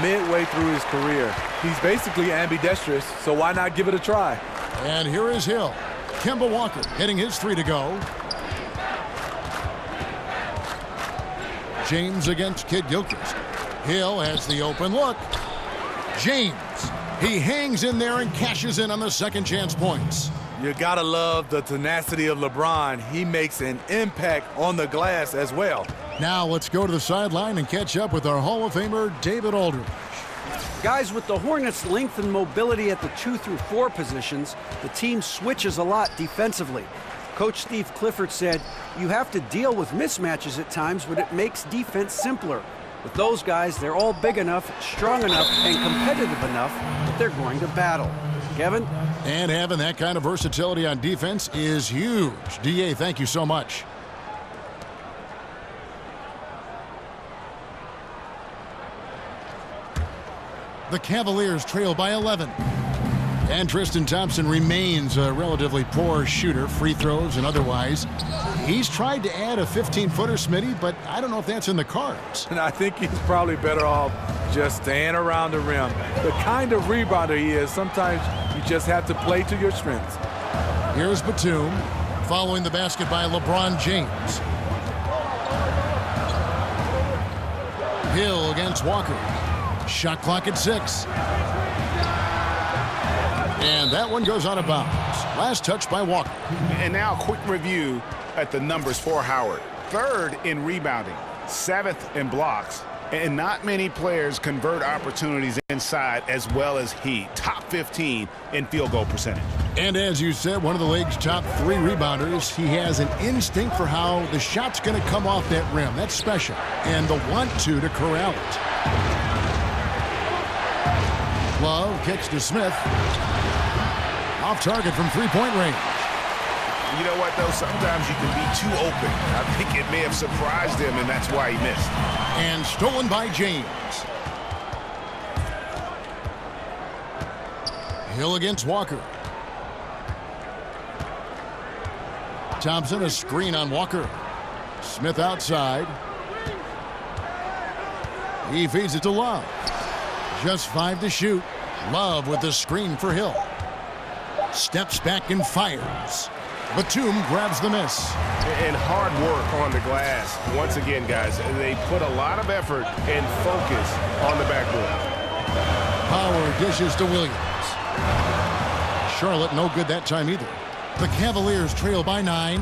midway through his career. He's basically ambidextrous, so why not give it a try? And here is Hill. Kemba Walker hitting his 3 to go. James against Kid Gilchrist. Hill has the open look. James, he hangs in there and cashes in on the second chance points. You gotta love the tenacity of LeBron. He makes an impact on the glass as well. Now let's go to the sideline and catch up with our Hall of Famer, David Aldridge. Guys, with the Hornets' length and mobility at the 2 through 4 positions, the team switches a lot defensively. Coach Steve Clifford said, you have to deal with mismatches at times, but it makes defense simpler. With those guys, they're all big enough, strong enough, and competitive enough that they're going to battle. Kevin? And having that kind of versatility on defense is huge. DA, thank you so much. The Cavaliers trail by 11. And Tristan Thompson remains a relatively poor shooter, free throws and otherwise. He's tried to add a 15-footer, Smitty, but I don't know if that's in the cards. And I think he's probably better off just staying around the rim. The kind of rebounder he is, sometimes you just have to play to your strengths. Here's Batum, following the basket by LeBron James. Hill against Walker. Shot clock at 6. And that one goes out of bounds. Last touch by Walker. And now a quick review at the numbers for Howard. 3rd in rebounding, 7th in blocks, and not many players convert opportunities inside as well as he. Top 15 in field goal percentage. And as you said, one of the league's top 3 rebounders. He has an instinct for how the shot's going to come off that rim. That's special. And the want-to corral it. Love kicks to Smith. Off target from 3-point range. You know what, though? Sometimes you can be too open. I think it may have surprised him, and that's why he missed. And stolen by James. Hill against Walker. Thompson, a screen on Walker. Smith outside. He feeds it to Love. Just 5 to shoot. Love with the screen for Hill. Steps back and fires. Batum grabs the miss. And hard work on the glass. Once again, guys, they put a lot of effort and focus on the backboard. Howard dishes to Williams. Charlotte, no good that time either. The Cavaliers trail by 9.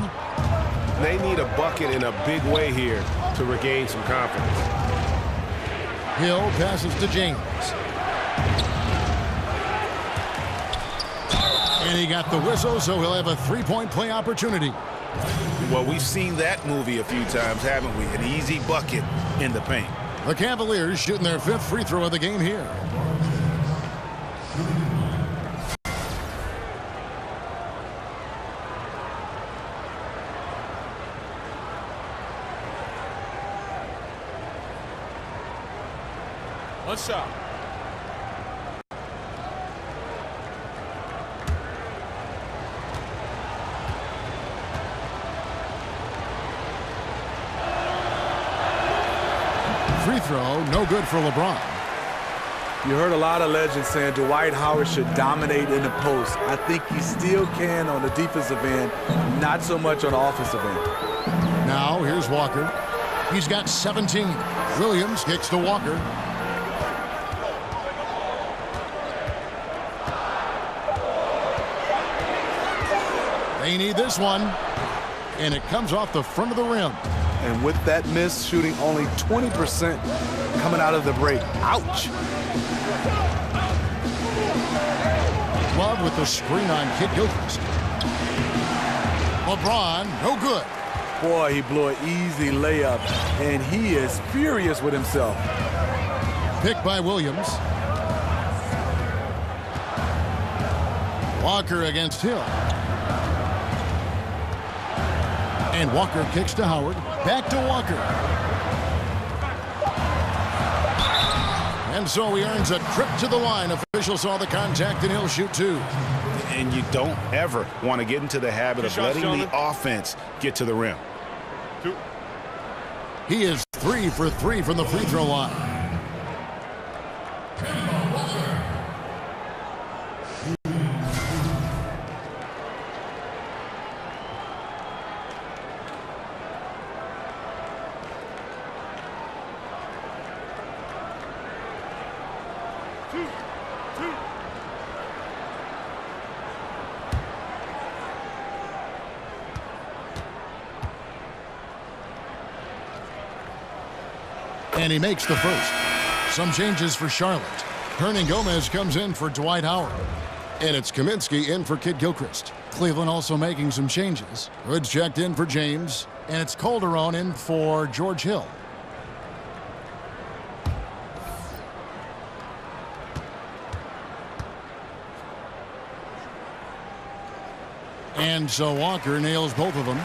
They need a bucket in a big way here to regain some confidence. Hill passes to James. And he got the whistle, so he'll have a three-point play opportunity. Well, we've seen that movie a few times, haven't we? An easy bucket in the paint. The Cavaliers shooting their 5th free throw of the game here. One shot. Free throw, no good for LeBron. You heard a lot of legends saying Dwight Howard should dominate in the post. I think he still can on the defensive end, not so much on the offensive end. Now here's Walker. He's got 17. Williams kicks to Walker. They need this one. And it comes off the front of the rim. And with that miss, shooting only 20% coming out of the break. Ouch. Love with the screen on Kid Gilchrist. LeBron, no good. Boy, he blew an easy layup, and he is furious with himself. Picked by Williams. Walker against Hill. And Walker kicks to Howard. Back to Walker. And so he earns a trip to the line. Official saw the contact, and he'll shoot 2. And you don't ever want to get into the habit of letting the offense get to the rim. 2. He is 3 for 3 from the free throw line. And he makes the first. Some changes for Charlotte. Hernan Gomez comes in for Dwight Howard. And it's Kaminsky in for Kid Gilchrist. Cleveland also making some changes. Hood's checked in for James. And it's Calderon in for George Hill. And so Walker nails both of them.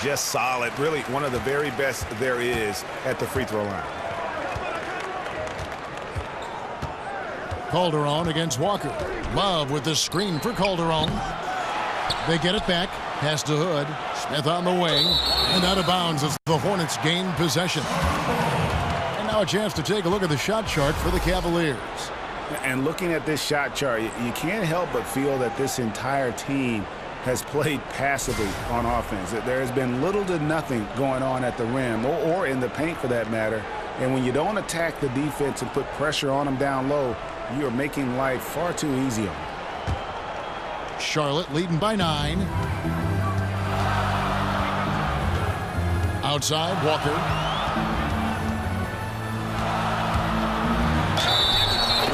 Just solid. Really one of the very best there is at the free throw line. Calderon against Walker. Love with the screen for Calderon. They get it back. Pass to Hood. Smith on the wing. And out of bounds as the Hornets gain possession. And now a chance to take a look at the shot chart for the Cavaliers. And looking at this shot chart, you can't help but feel that this entire team has played passively on offense. There has been little to nothing going on at the rim or in the paint for that matter. And when you don't attack the defense and put pressure on them down low, you are making life far too easy on them. Charlotte leading by 9. Outside, Walker.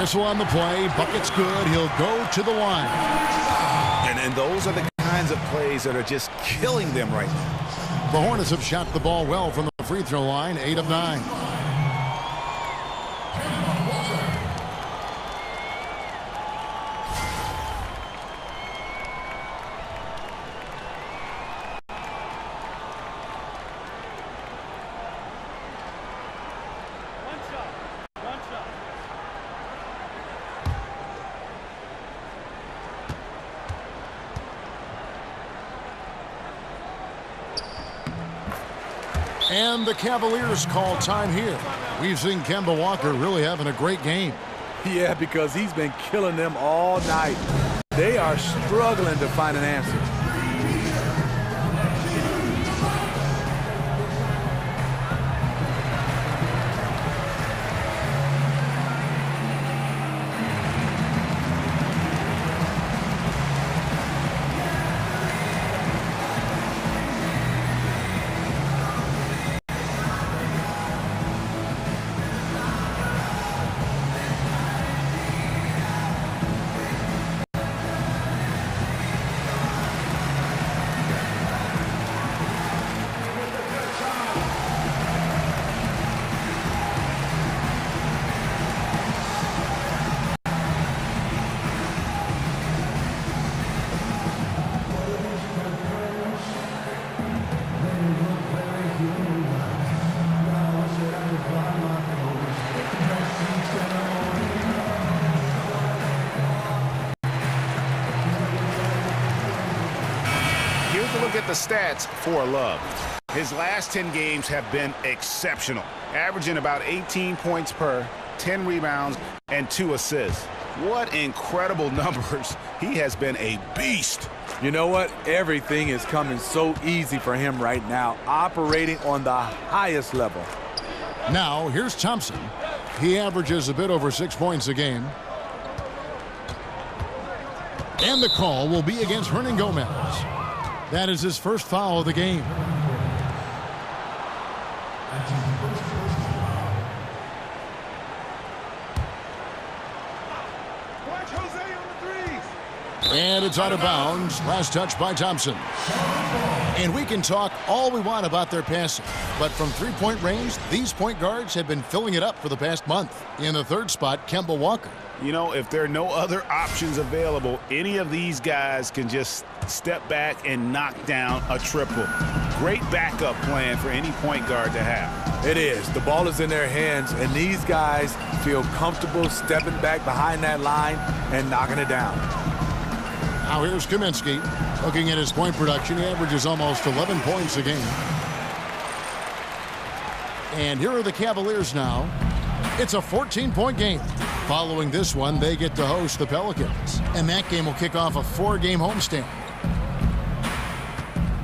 Whistle on the play. Bucket's good. He'll go to the line. And those are the kinds of plays that are just killing them right now. The Hornets have shot the ball well from the free throw line, 8 of 9. And the Cavaliers call time here. We've seen Kemba Walker really having a great game. Yeah, because he's been killing them all night. They are struggling to find an answer. a look at the stats for Love. His last 10 games have been exceptional, averaging about 18 points per, 10 rebounds, and 2 assists. What incredible numbers. He has been a beast. You know what? Everything is coming so easy for him right now, operating on the highest level. Now, here's Thompson. He averages a bit over 6 points a game. And the call will be against Hernangomez. That is his first foul of the game. And it's out of bounds. Last touch by Thompson. And we can talk all we want about their passing, but from three-point range, these point guards have been filling it up for the past month. In the third spot, Kemba Walker. You know, if there are no other options available, any of these guys can just step back and knock down a triple. Great backup plan for any point guard to have. It is. The ball is in their hands, and these guys feel comfortable stepping back behind that line and knocking it down. Now here's Kaminsky. Looking at his point production, he averages almost 11 points a game. And here are the Cavaliers now. It's a 14-point game. Following this one, they get to host the Pelicans. And that game will kick off a 4-game homestand.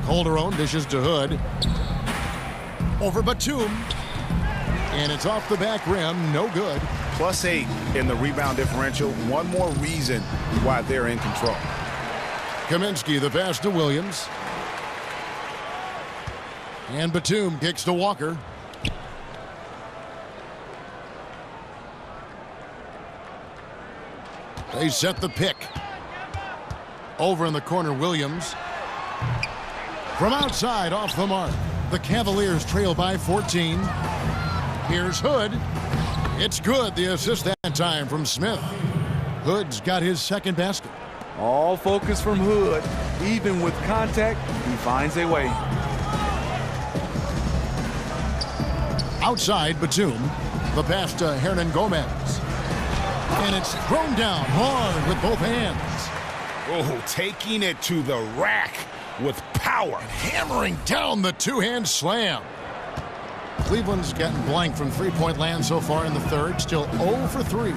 Calderon dishes to Hood. Over Batum. And it's off the back rim. No good. +8 in the rebound differential. One more reason why they're in control. Kaminsky, the pass to Williams. And Batum kicks to Walker. They set the pick. Over in the corner, Williams. From outside, off the mark. The Cavaliers trail by 14. Here's Hood. It's good. The assist that time from Smith. Hood's got his second basket. All focus from Hood. Even with contact, he finds a way. Outside, Batum. The pass to Hernangomez. And it's thrown down hard with both hands. Oh, taking it to the rack with power. And hammering down the two-hand slam. Cleveland's gotten blank from three-point land so far in the third. Still 0 for 3.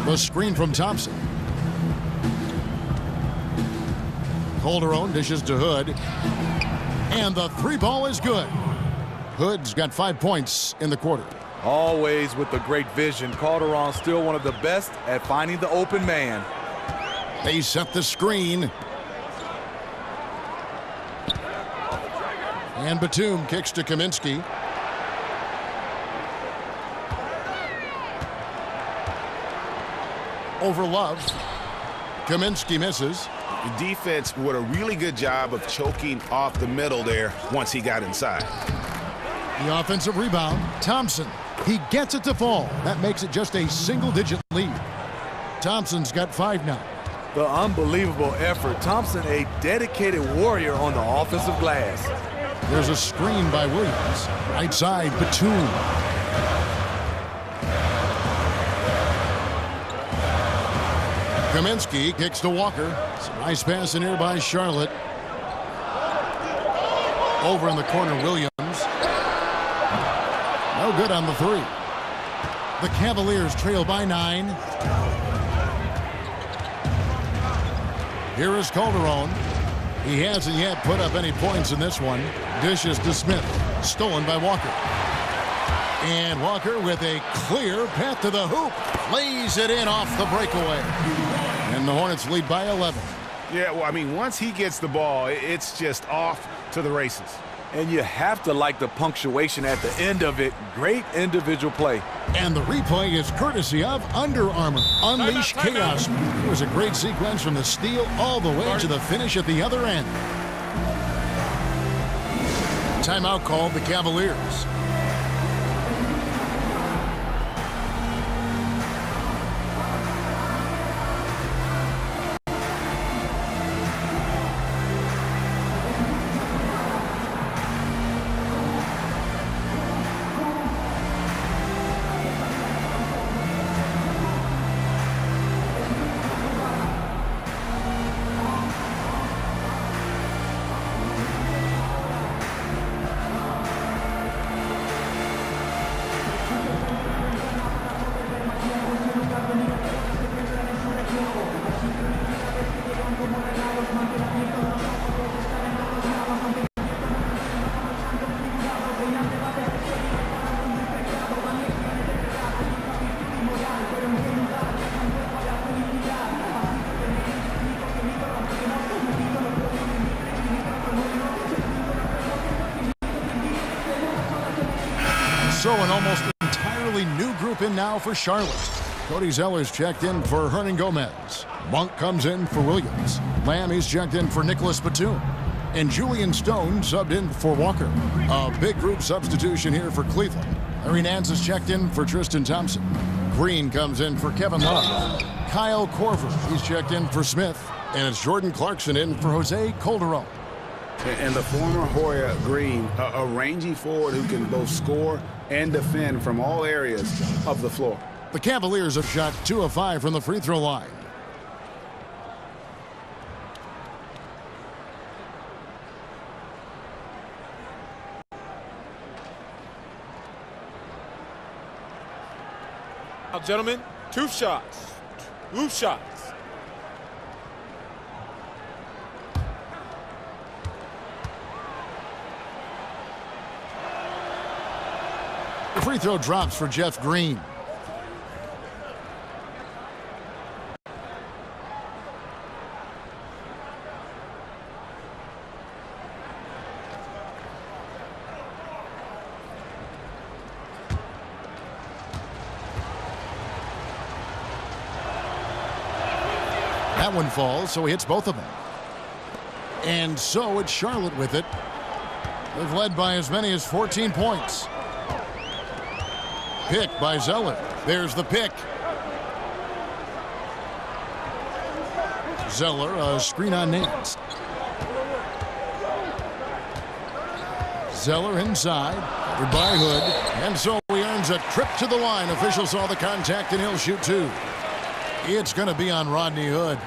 The screen from Thompson. Calderon dishes to Hood. And the three ball is good. Hood's got 5 points in the quarter. Always with the great vision. Calderon still one of the best at finding the open man. They set the screen. And Batum kicks to Kaminsky. Over Love. Kaminsky misses. The defense did a really good job of choking off the middle there once he got inside. The offensive rebound, Thompson. He gets it to fall. That makes it just a single-digit lead. Thompson's got 5 now. The unbelievable effort. Thompson, a dedicated warrior on the offensive glass. There's a screen by Williams. Right side, Batum. Kaminsky kicks to Walker. Some nice pass in here by Charlotte. Over in the corner, Williams. No good on the 3. The Cavaliers trail by 9. Here is Calderon. He hasn't yet put up any points in this one. Dishes to Smith. Stolen by Walker. And Walker with a clear path to the hoop. Lays it in off the breakaway. And the Hornets lead by 11. Yeah, well, I mean, once he gets the ball, it's just off to the races. And you have to like the punctuation at the end of it. Great individual play. And the replay is courtesy of Under Armour. Unleash chaos. It was a great sequence from the steal all the way to the finish at the other end. Timeout called the Cavaliers. now for Charlotte. Cody Zeller's checked in for Hernan Gomez. Monk comes in for Williams. Lamb is checked in for Nicholas Batum. And Julian Stone subbed in for Walker. A big group substitution here for Cleveland. Larry Nance is checked in for Tristan Thompson. Green comes in for Kevin Love. Kyle Korver, he's checked in for Smith. And it's Jordan Clarkson in for Jose Calderon. And the former Hoya Green, a rangy forward who can both score and defend from all areas of the floor. The Cavaliers have shot 2 of 5 from the free throw line. Now, gentlemen, 2 shots. 2 shots. The free throw drops for Jeff Green. That one falls, so he hits both of them. And so it's Charlotte with it. They've led by as many as 14 points. Pick by Zeller. There's the pick. Zeller, a screen on Nance. Zeller inside, covered by Hood. And so he earns a trip to the line. Official saw the contact and he'll shoot 2. It's going to be on Rodney Hood.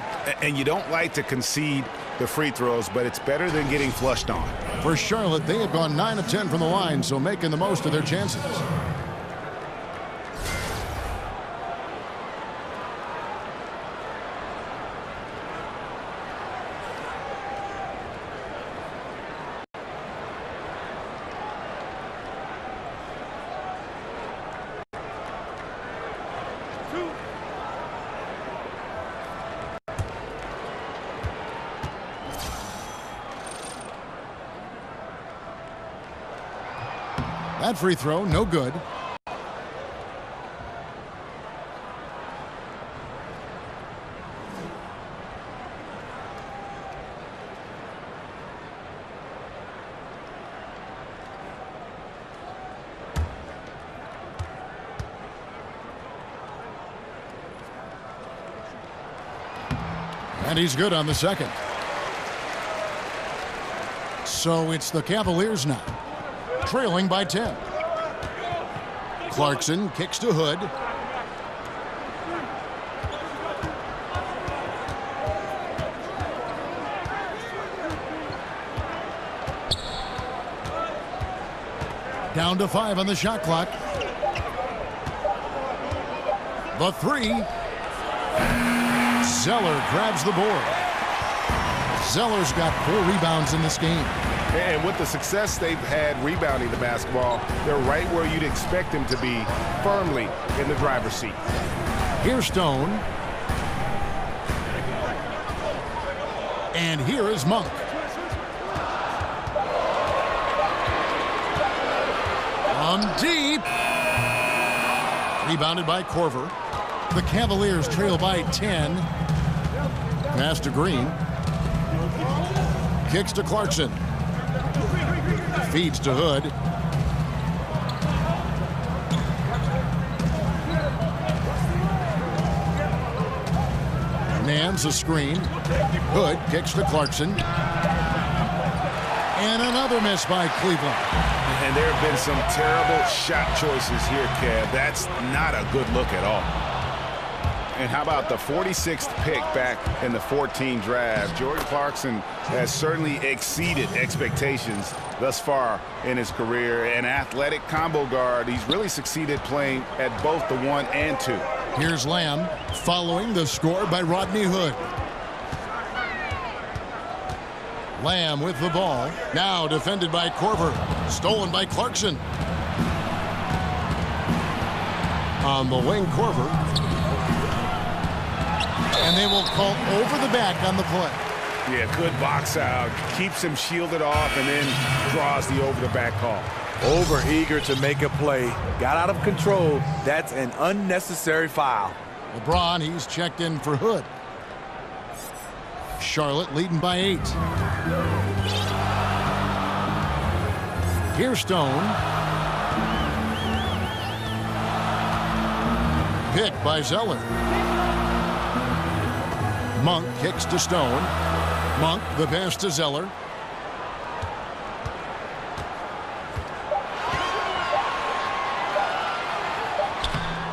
And you don't like to concede the free throws, but it's better than getting flushed on. For Charlotte, they have gone 9 of 10 from the line, so making the most of their chances. That free throw, no good. And he's good on the second. So it's the Cavaliers now, trailing by 10. Clarkson kicks to Hood. Down to 5 on the shot clock. The 3. Zeller grabs the board. Zeller's got 4 rebounds in this game. And with the success they've had rebounding the basketball, they're right where you'd expect them to be, firmly in the driver's seat. Here's Stone. And here is Monk. On deep. Rebounded by Korver. The Cavaliers trail by 10. Pass to Green. Kicks to Clarkson. Feeds to Hood. Nance a screen. Hood kicks to Clarkson. And another miss by Cleveland. And there have been some terrible shot choices here, Kev. That's not a good look at all. And how about the 46th pick back in the 14 draft? Jordan Clarkson has certainly exceeded expectations thus far in his career. An athletic combo guard, he's really succeeded playing at both the 1 and 2. Here's Lamb following the score by Rodney Hood. Lamb with the ball. Now defended by Korver. Stolen by Clarkson. On the wing, Korver. And they will call over the back on the play. Yeah, good box out. Keeps him shielded off and then draws the over-the-back call. Over-eager to make a play. Got out of control. That's an unnecessary foul. LeBron, he's checked in for Hood. Charlotte leading by 8. Here's Stone. Picked by Zeller. Monk kicks to Stone. Monk, the pass to Zeller.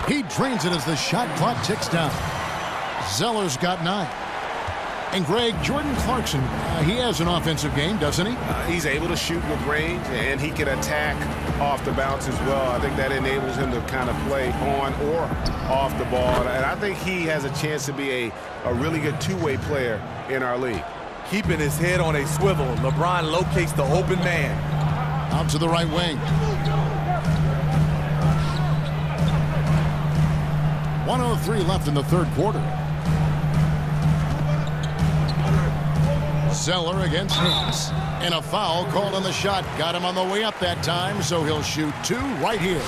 He drains it as the shot clock ticks down. Zeller's got 9. And Greg, Jordan Clarkson, he has an offensive game, doesn't he? He's able to shoot with range, and he can attack off the bounce as well. I think that enables him to kind of play on or off the ball. And I think he has a chance to be a really good two-way player in our league. Keeping his head on a swivel, LeBron locates the open man. Out to the right wing. 1:03 left in the third quarter. Zeller against Hayes. And a foul called on the shot. Got him on the way up that time, so he'll shoot 2 right here.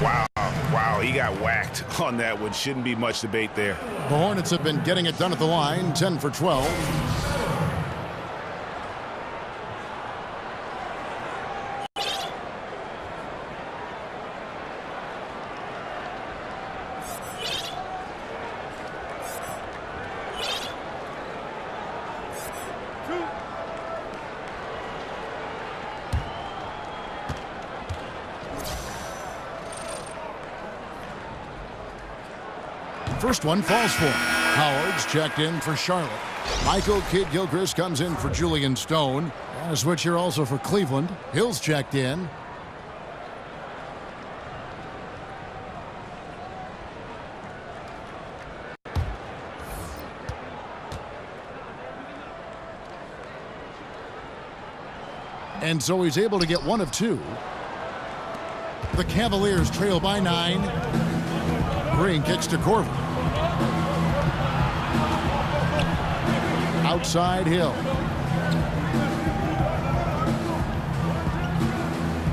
Wow, he got whacked on that one. Shouldn't be much debate there. The Hornets have been getting it done at the line, 10 for 12. First one falls for him. Howard's checked in for Charlotte. Michael Kidd-Gilchrist comes in for Julian Stone. And a switch here also for Cleveland. Hill's checked in. And so he's able to get 1 of 2. The Cavaliers trail by 9. Green kicks to Corver. Outside Hill.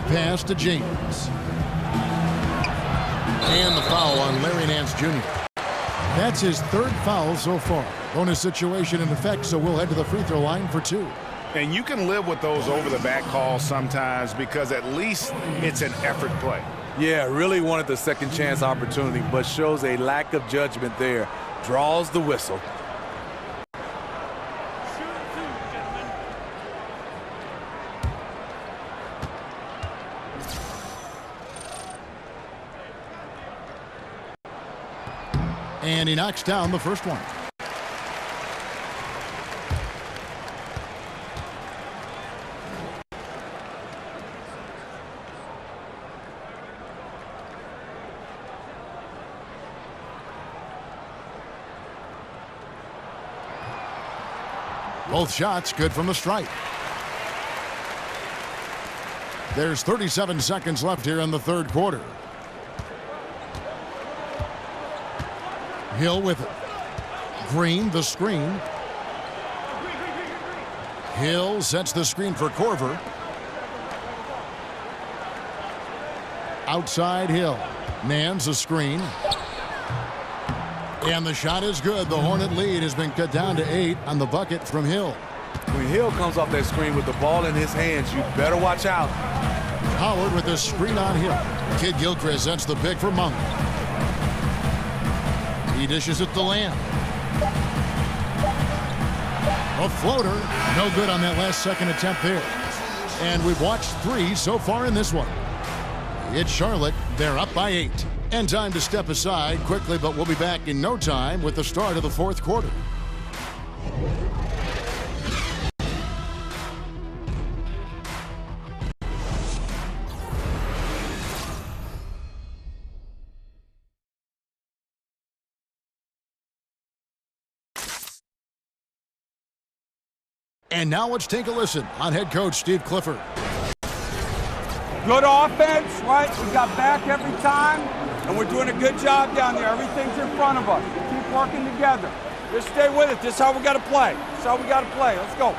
Pass to James. And the foul on Larry Nance Jr. That's his 3rd foul so far. Bonus situation in effect, so we'll head to the free throw line for 2. And you can live with those over-the-back calls sometimes because at least it's an effort play. Yeah, really wanted the second chance opportunity, but shows a lack of judgment there. Draws the whistle. And he knocks down the first one. Both shots good from the stripe. There's 37 seconds left here in the third quarter. Hill with it. Green, the screen. Hill sets the screen for Corver. Outside Hill. Nance the screen. And the shot is good. The Hornet lead has been cut down to 8 on the bucket from Hill. When Hill comes off that screen with the ball in his hands, you better watch out. Howard with the screen on Hill. Kidd-Gilchrist sets the pick for Monk. He dishes it to Lamb. A floater. No good on that last second attempt there. And we've watched 3 so far in this one. It's Charlotte. They're up by 8. And time to step aside quickly, but we'll be back in no time with the start of the fourth quarter. And now let's take a listen on head coach Steve Clifford. Good offense, right? We got back every time, and we're doing a good job down there. Everything's in front of us. Keep working together. Just stay with it. This is how we got to play. This is how we got to play. Let's go.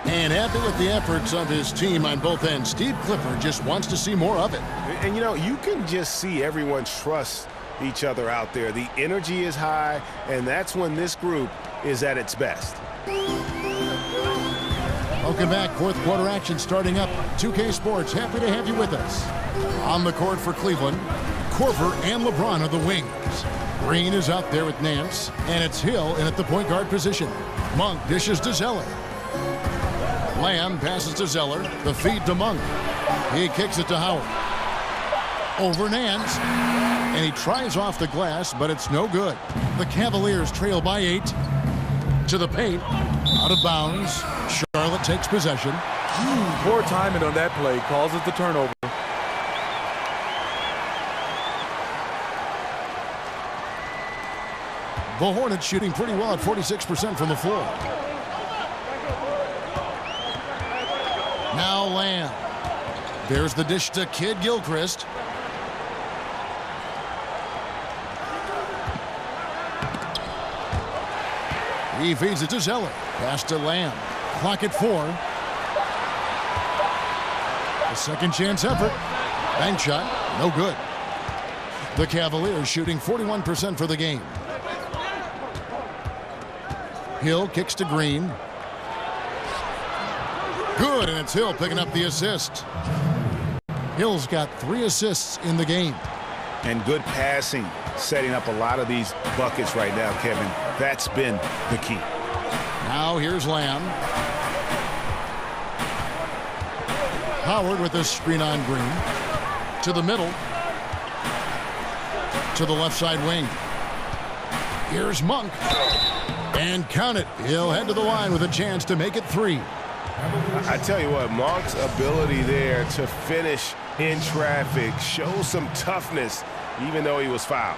And happy with the efforts of his team on both ends. Steve Clifford just wants to see more of it. And, you know, you can just see everyone trust each other out there. The energy is high, and that's when this group is at its best. Welcome back. Fourth quarter action starting up. 2K Sports, happy to have you with us. On the court for Cleveland, Korver and LeBron are the wings. Green is out there with Nance, and it's Hill in at the point guard position. Monk dishes to Zeller. Lamb passes to Zeller. The feed to Monk. He kicks it to Howard. Over Nance. And he tries off the glass, but it's no good. The Cavaliers trail by 8. To the paint. Out of bounds. Charlotte takes possession. Poor timing on that play causes the turnover. The Hornets shooting pretty well at 46% from the floor. Now Lamb. There's the dish to Kid Gilchrist. He feeds it to Zeller. Pass to Lamb. Clock at 4. A second chance effort. Bank shot. No good. The Cavaliers shooting 41% for the game. Hill kicks to Green. Good, and it's Hill picking up the assist. Hill's got 3 assists in the game. And good passing, setting up a lot of these buckets right now, Kevin. That's been the key. Now here's Lamb. Howard with a screen on Green. To the middle. To the left side wing. Here's Monk. And count it. He'll head to the line with a chance to make it 3. I tell you what, Monk's ability there to finish in traffic shows some toughness, even though he was fouled.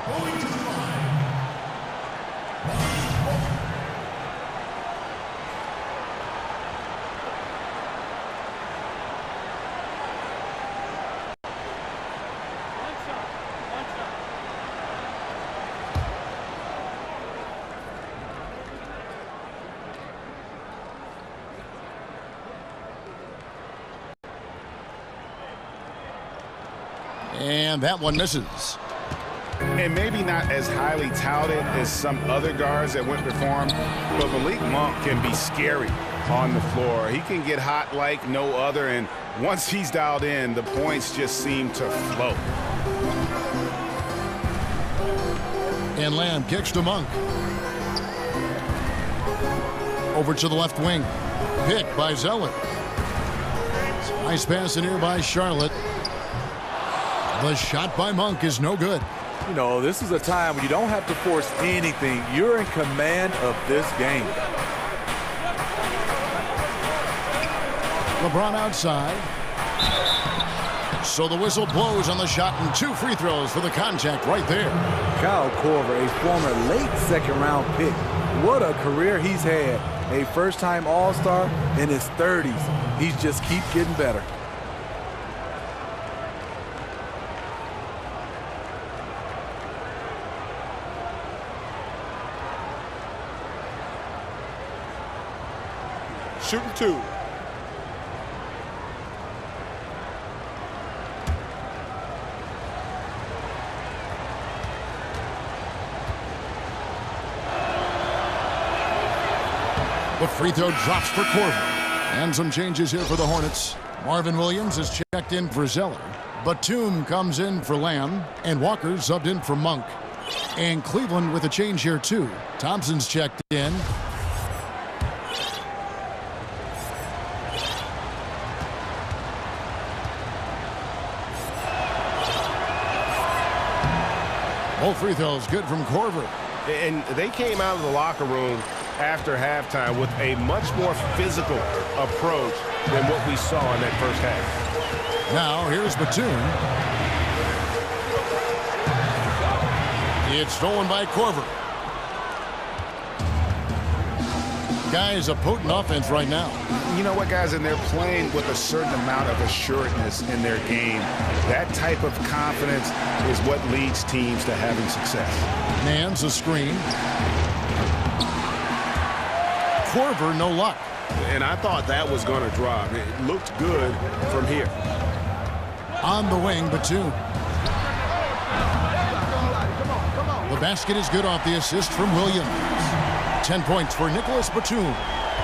And that one misses. And maybe not as highly touted as some other guards that went before him, but Malik Monk can be scary on the floor. He can get hot like no other, and once he's dialed in, the points just seem to flow. And Lamb kicks to Monk. Over to the left wing. Picked by Zeller. Nice pass in here by Charlotte. The shot by Monk is no good. You know, this is a time when you don't have to force anything. You're in command of this game. LeBron outside. So the whistle blows on the shot, and 2 free throws for the contact right there. Kyle Korver, a former late second-round pick. What a career he's had. A first-time All-Star in his 30s. He's just keep getting better. Shooting 2. The free throw drops for Korver. And some changes here for the Hornets. Marvin Williams is checked in for Zeller. Batum comes in for Lamb. And Walker subbed in for Monk. And Cleveland with a change here too. Thompson's checked in. Both free throws good from Korver. And they came out of the locker room after halftime with a much more physical approach than what we saw in that first half. Now here's Batum. It's stolen by Korver. Guys, a potent offense right now. You know what, guys, and they're playing with a certain amount of assuredness in their game. That type of confidence is what leads teams to having success. Nance a screen. Korver, no luck. And I thought that was going to drop. It looked good from here. On the wing, Batum. The basket is good off the assist from Williams. 10 points for Nicholas Batum.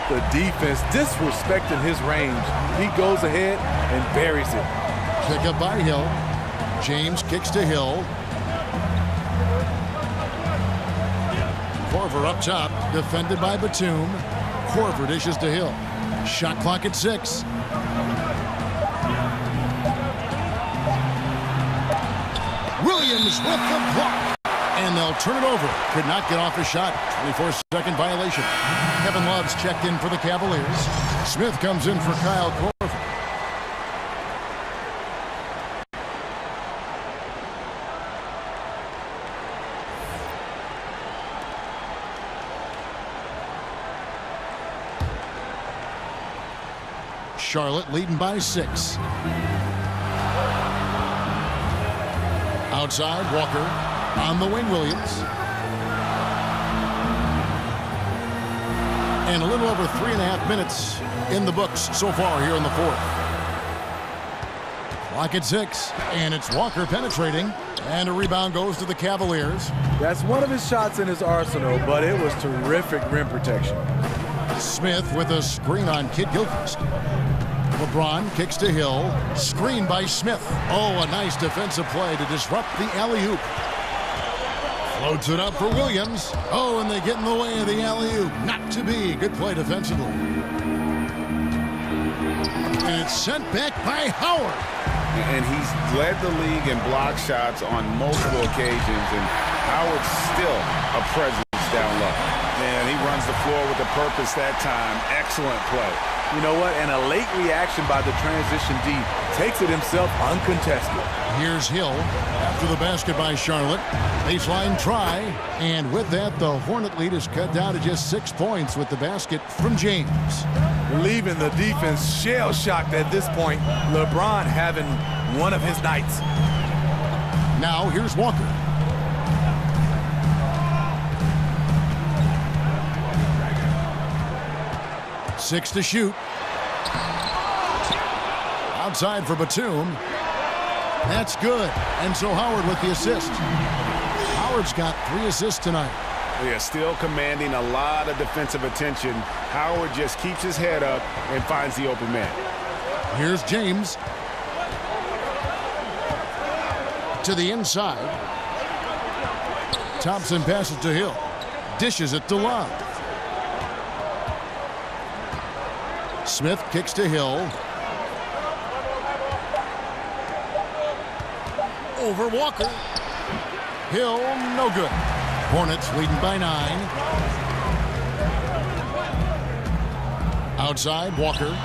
The defense disrespecting his range. He goes ahead and buries it. Pick up by Hill. James kicks to Hill. Korver up top, defended by Batum. Korver dishes to Hill. Shot clock at 6. Williams with the block. And they'll turn it over. Could not get off a shot. 24-second violation. Kevin Love's checked in for the Cavaliers. Smith comes in for Kyle Korver. Charlotte leading by 6. Outside, Walker. On the wing, Williams. And a little over 3.5 minutes in the books so far here in the fourth. Clock at 6, and it's Walker penetrating, and a rebound goes to the Cavaliers. That's one of his shots in his arsenal, but it was terrific rim protection. Smith with a screen on Kid Gilchrist. LeBron kicks to Hill. Screen by Smith. Oh, a nice defensive play to disrupt the alley-oop. Floats it up for Williams. Oh, and they get in the way of the alley-oop. Not to be. Good play defensively. And it's sent back by Howard. And he's led the league in block shots on multiple occasions, and Howard's still a presence down low. Man, he runs the floor with a purpose that time. Excellent play. You know what? And a late reaction by the transition D takes it himself uncontested. Here's Hill after the basket by Charlotte. Baseline try. And with that, the Hornet lead is cut down to just 6 points with the basket from James. Leaving the defense shell-shocked at this point. LeBron having one of his nights. Now here's Walker. Six to shoot. Outside for Batum. That's good. And so Howard with the assist. Howard's got 3 assists tonight. They are still commanding a lot of defensive attention. Howard just keeps his head up and finds the open man. Here's James. To the inside. Thompson passes to Hill. Dishes it to Love. Smith kicks to Hill. Over Walker. Hill, no good. Hornets leading by 9. Outside, Walker.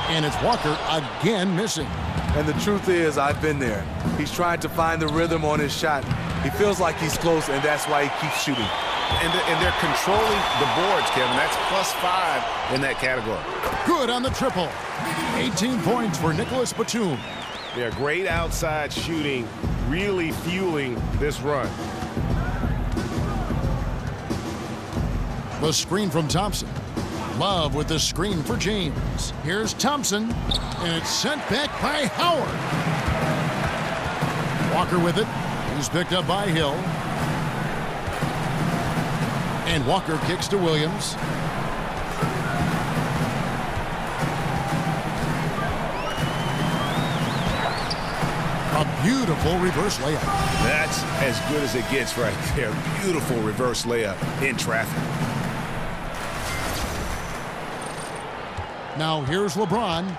And it's Walker again missing. And the truth is, I've been there. He's trying to find the rhythm on his shot. He feels like he's close, and that's why he keeps shooting. And they're controlling the boards, Kevin. That's +5 in that category. Good on the triple. 18 points for Nicholas Batum. They're great outside shooting, really fueling this run. The screen from Thompson. Love with the screen for James. Here's Thompson, and it's sent back by Howard. Walker with it. He's picked up by Hill. And Walker kicks to Williams. A beautiful reverse layup. That's as good as it gets right there. Beautiful reverse layup in traffic. Now here's LeBron.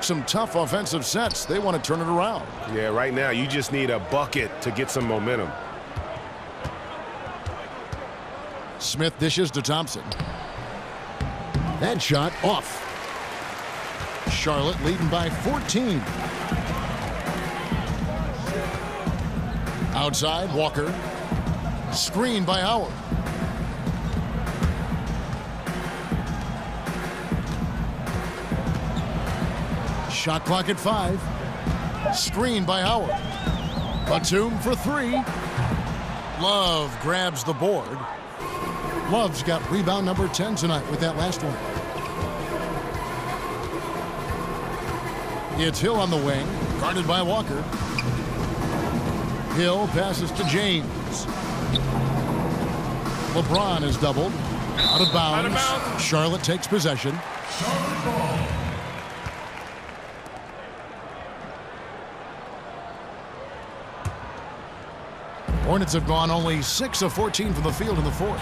Some tough offensive sets. They want to turn it around. Yeah, right now you just need a bucket to get some momentum. Smith dishes to Thompson. That shot off. Charlotte leading by 14. Outside, Walker. Screen by Howard. Shot clock at 5. Screen by Howard. Batum for 3. Love grabs the board. Love's got rebound number 10 tonight with that last one. It's Hill on the wing, guarded by Walker. Hill passes to James. LeBron is doubled. Out of bounds. Charlotte takes possession. Hornets have gone only 6 of 14 from the field in the fourth.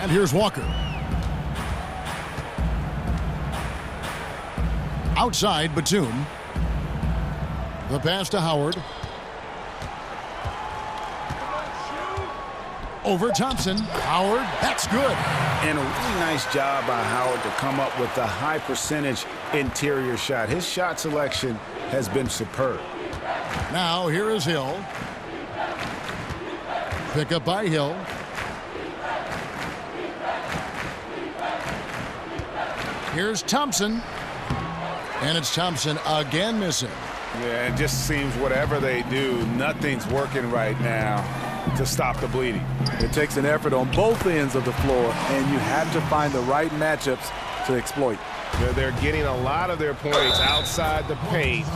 And here's Walker. Outside, Batum. The pass to Howard. Over Thompson. Howard, that's good. And a really nice job by Howard to come up with a high percentage interior shot. His shot selection has been superb. Now here is Hill. Pick up by Hill. Here's Thompson. And it's Thompson again missing. Yeah, it just seems whatever they do, nothing's working right now to stop the bleeding. It takes an effort on both ends of the floor, and you have to find the right matchups to exploit. They're getting a lot of their points outside the paint.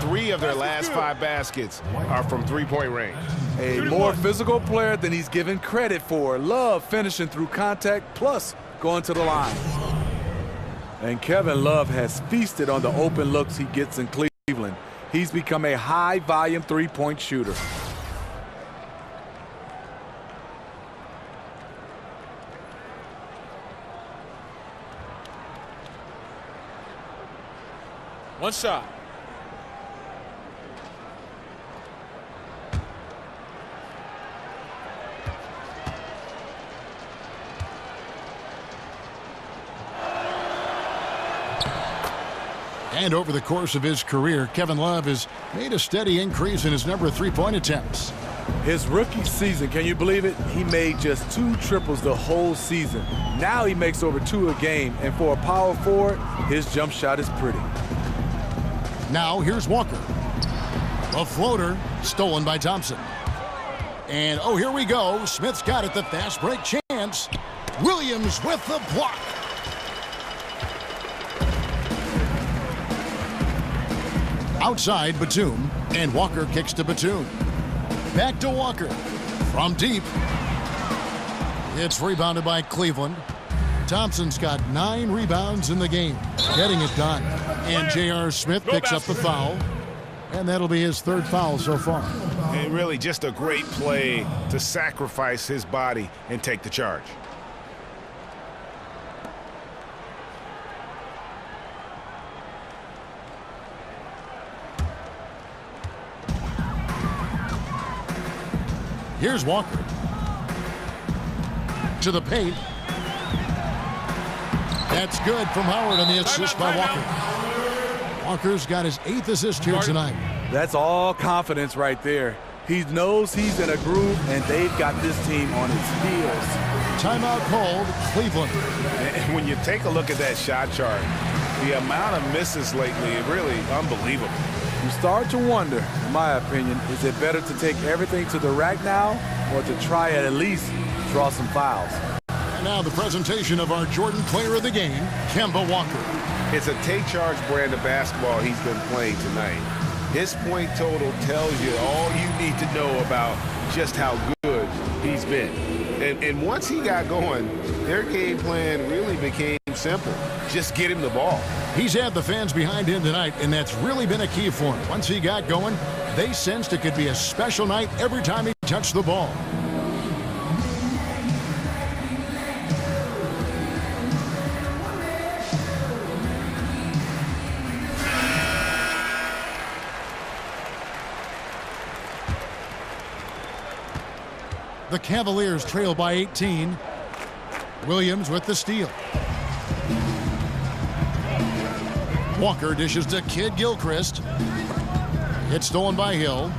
3 of their last 5 baskets are from three-point range. A more physical player than he's given credit for. Love finishing through contact, plus going to the line. And Kevin Love has feasted on the open looks he gets in Cleveland. He's become a high-volume three-point shooter. One shot. And over the course of his career, Kevin Love has made a steady increase in his number of three-point attempts. His rookie season, can you believe it? He made just 2 triples the whole season. Now he makes over 2 a game, and for a power forward, his jump shot is pretty. Now here's Walker. A floater stolen by Thompson. And oh, here we go. Smith's got it, the fast break chance. Williams with the block. Outside, Batum, and Walker kicks to Batum. Back to Walker. From deep. It's rebounded by Cleveland. Thompson's got 9 rebounds in the game, getting it done. And J.R. Smith picks up the foul, and that'll be his 3rd foul so far. And really just a great play to sacrifice his body and take the charge. Here's Walker. To the paint. That's good from Howard on the assist by Walker. Walker's got his 8th assist here tonight. That's all confidence right there. He knows he's in a groove, and they've got this team on its heels. Timeout called, Cleveland. And when you take a look at that shot chart, the amount of misses lately is really unbelievable. You start to wonder, in my opinion, is it better to take everything to the rack now or to try at least draw some fouls? And now the presentation of our Jordan Player of the Game, Kemba Walker. It's a take-charge brand of basketball he's been playing tonight. His point total tells you all you need to know about just how good he's been. And once he got going, their game plan really became simple. Just get him the ball. He's had the fans behind him tonight, and that's really been a key for him. Once he got going, they sensed it could be a special night every time he touched the ball. The Cavaliers trail by 18. Williams with the steal. Walker dishes to Kid Gilchrist. It's stolen by Hill.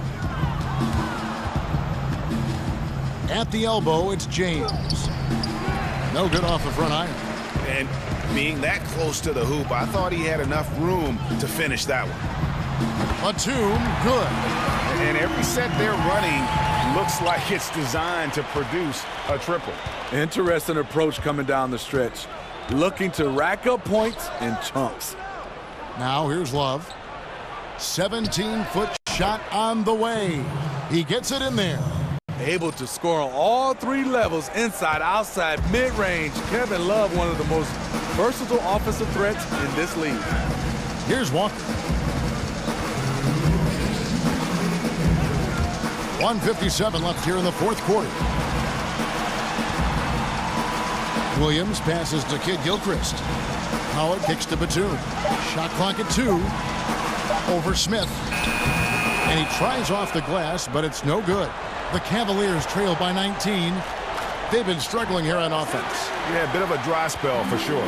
At the elbow, it's James. No good off the front iron. And being that close to the hoop, I thought he had enough room to finish that one. Batum, good. And every set they're running looks like it's designed to produce a triple. Interesting approach coming down the stretch. Looking to rack up points in chunks. Now here's Love. 17-foot shot on the way. He gets it in there. Able to score on all three levels, inside, outside, mid-range. Kevin Love, one of the most versatile offensive threats in this league. Here's Walker. 1:57 left here in the fourth quarter. Williams passes to Kid Gilchrist. Howard kicks to Batum. Shot clock at 2. Over Smith. And he tries off the glass, but it's no good. The Cavaliers trail by 19. They've been struggling here on offense. Yeah, a bit of a dry spell for sure.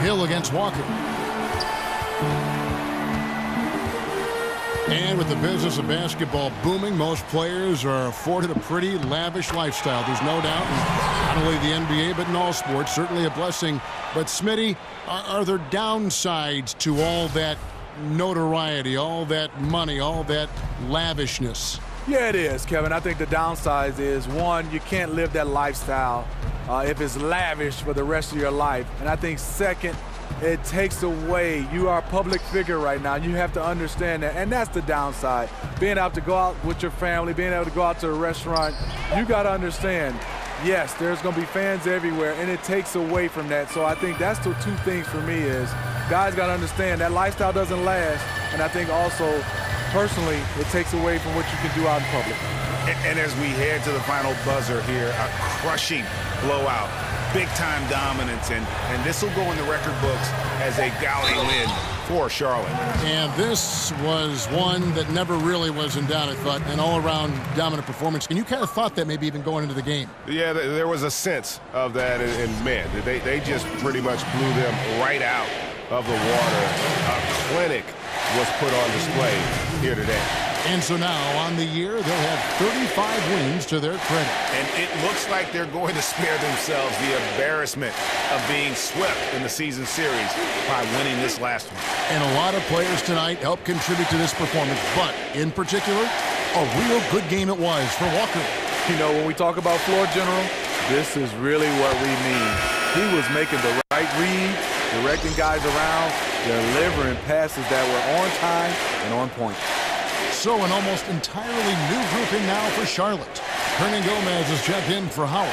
Hill against Walker. And with the business of basketball booming, most players are afforded a pretty lavish lifestyle. There's no doubt, not only the NBA, but in all sports, certainly a blessing. But Smitty, are there downsides to all that notoriety, all that money, all that lavishness? Yeah, it is, Kevin. I think the downside is, one, you can't live that lifestyle if it's lavish for the rest of your life. And I think, second, it takes away. You are a public figure right now. You have to understand that. And that's the downside. Being able to go out with your family, being able to go out to a restaurant, you got to understand, yes, there's going to be fans everywhere, and it takes away from that. So I think that's the two things for me is guys got to understand that lifestyle doesn't last. And I think also, personally, it takes away from what you can do out in public. And as we head to the final buzzer here, a crushing blowout. Big-time dominance, and this will go in the record books as a gaudy win for Charlotte. And this was one that never really was in doubt, I thought, an all-around dominant performance. And you kind of thought that maybe even going into the game. Yeah, there was a sense of that, and man, they just pretty much blew them right out of the water. A clinic was put on display here today. And so now, on the year, they'll have 35 wins to their credit. And it looks like they're going to spare themselves the embarrassment of being swept in the season series by winning this last one. And a lot of players tonight helped contribute to this performance, but in particular, a real good game it was for Walker. You know, when we talk about floor general, this is really what we mean. He was making the right reads, directing guys around, delivering passes that were on time and on point. So an almost entirely new grouping now for Charlotte. Hernan Gomez is checked in for Howard.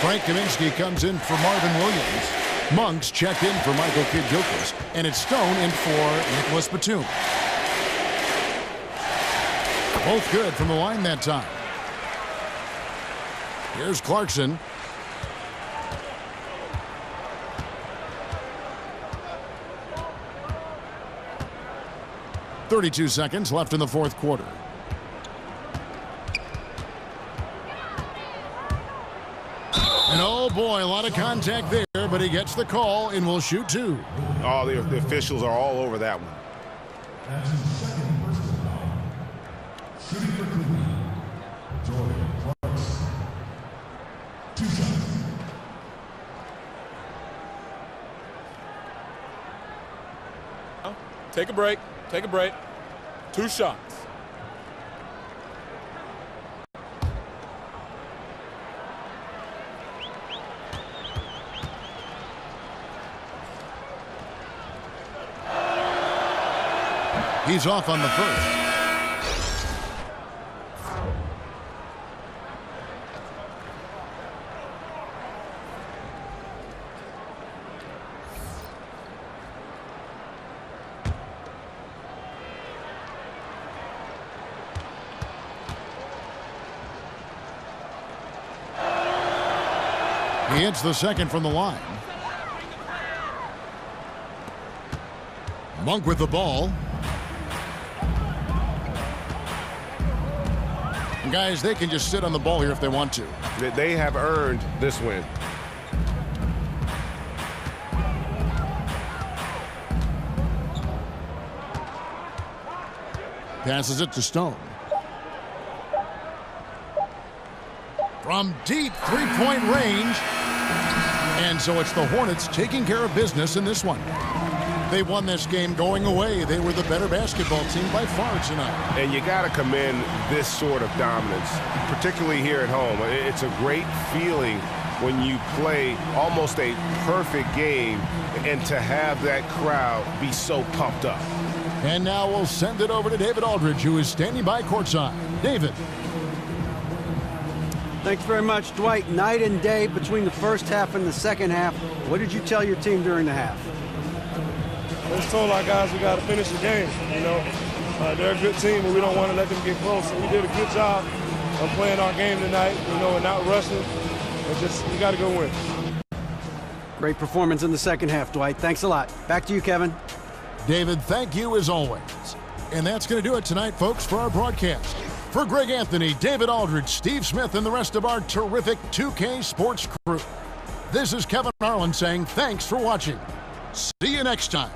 Frank Kaminsky comes in for Marvin Williams. Monks checked in for Michael Kidd-Gilchrist. And it's Stone in for Nicholas Batum. Both good from the line that time. Here's Clarkson. .32 seconds left in the fourth quarter. And oh boy, a lot of contact there, but he gets the call and will shoot 2. Oh, the officials are all over that one. Take a break. Take a break. 2 shots. He's off on the first. He hits the second from the line. Monk with the ball. And guys, they can just sit on the ball here if they want to. They have earned this win. Passes it to Stone. From deep three-point range. And so it's the Hornets taking care of business in this one. they won this game going away. They were the better basketball team by far tonight. And you got to commend this sort of dominance, particularly here at home. It's a great feeling when you play almost a perfect game and to have that crowd be so pumped up. And now we'll send it over to David Aldridge, who is standing by courtside. David. Thanks very much, Dwight. Night and day between the first half and the second half. What did you tell your team during the half? I just told our guys we got to finish the game. You know, they're a good team, but we don't want to let them get close. So we did a good job of playing our game tonight, you know, and not rushing. And just, we got to go win. Great performance in the second half, Dwight. Thanks a lot. Back to you, Kevin. David, thank you as always. And that's going to do it tonight, folks, for our broadcast. For Greg Anthony, David Aldridge, Steve Smith, and the rest of our terrific 2K Sports crew, this is Kevin Harlan saying thanks for watching. See you next time.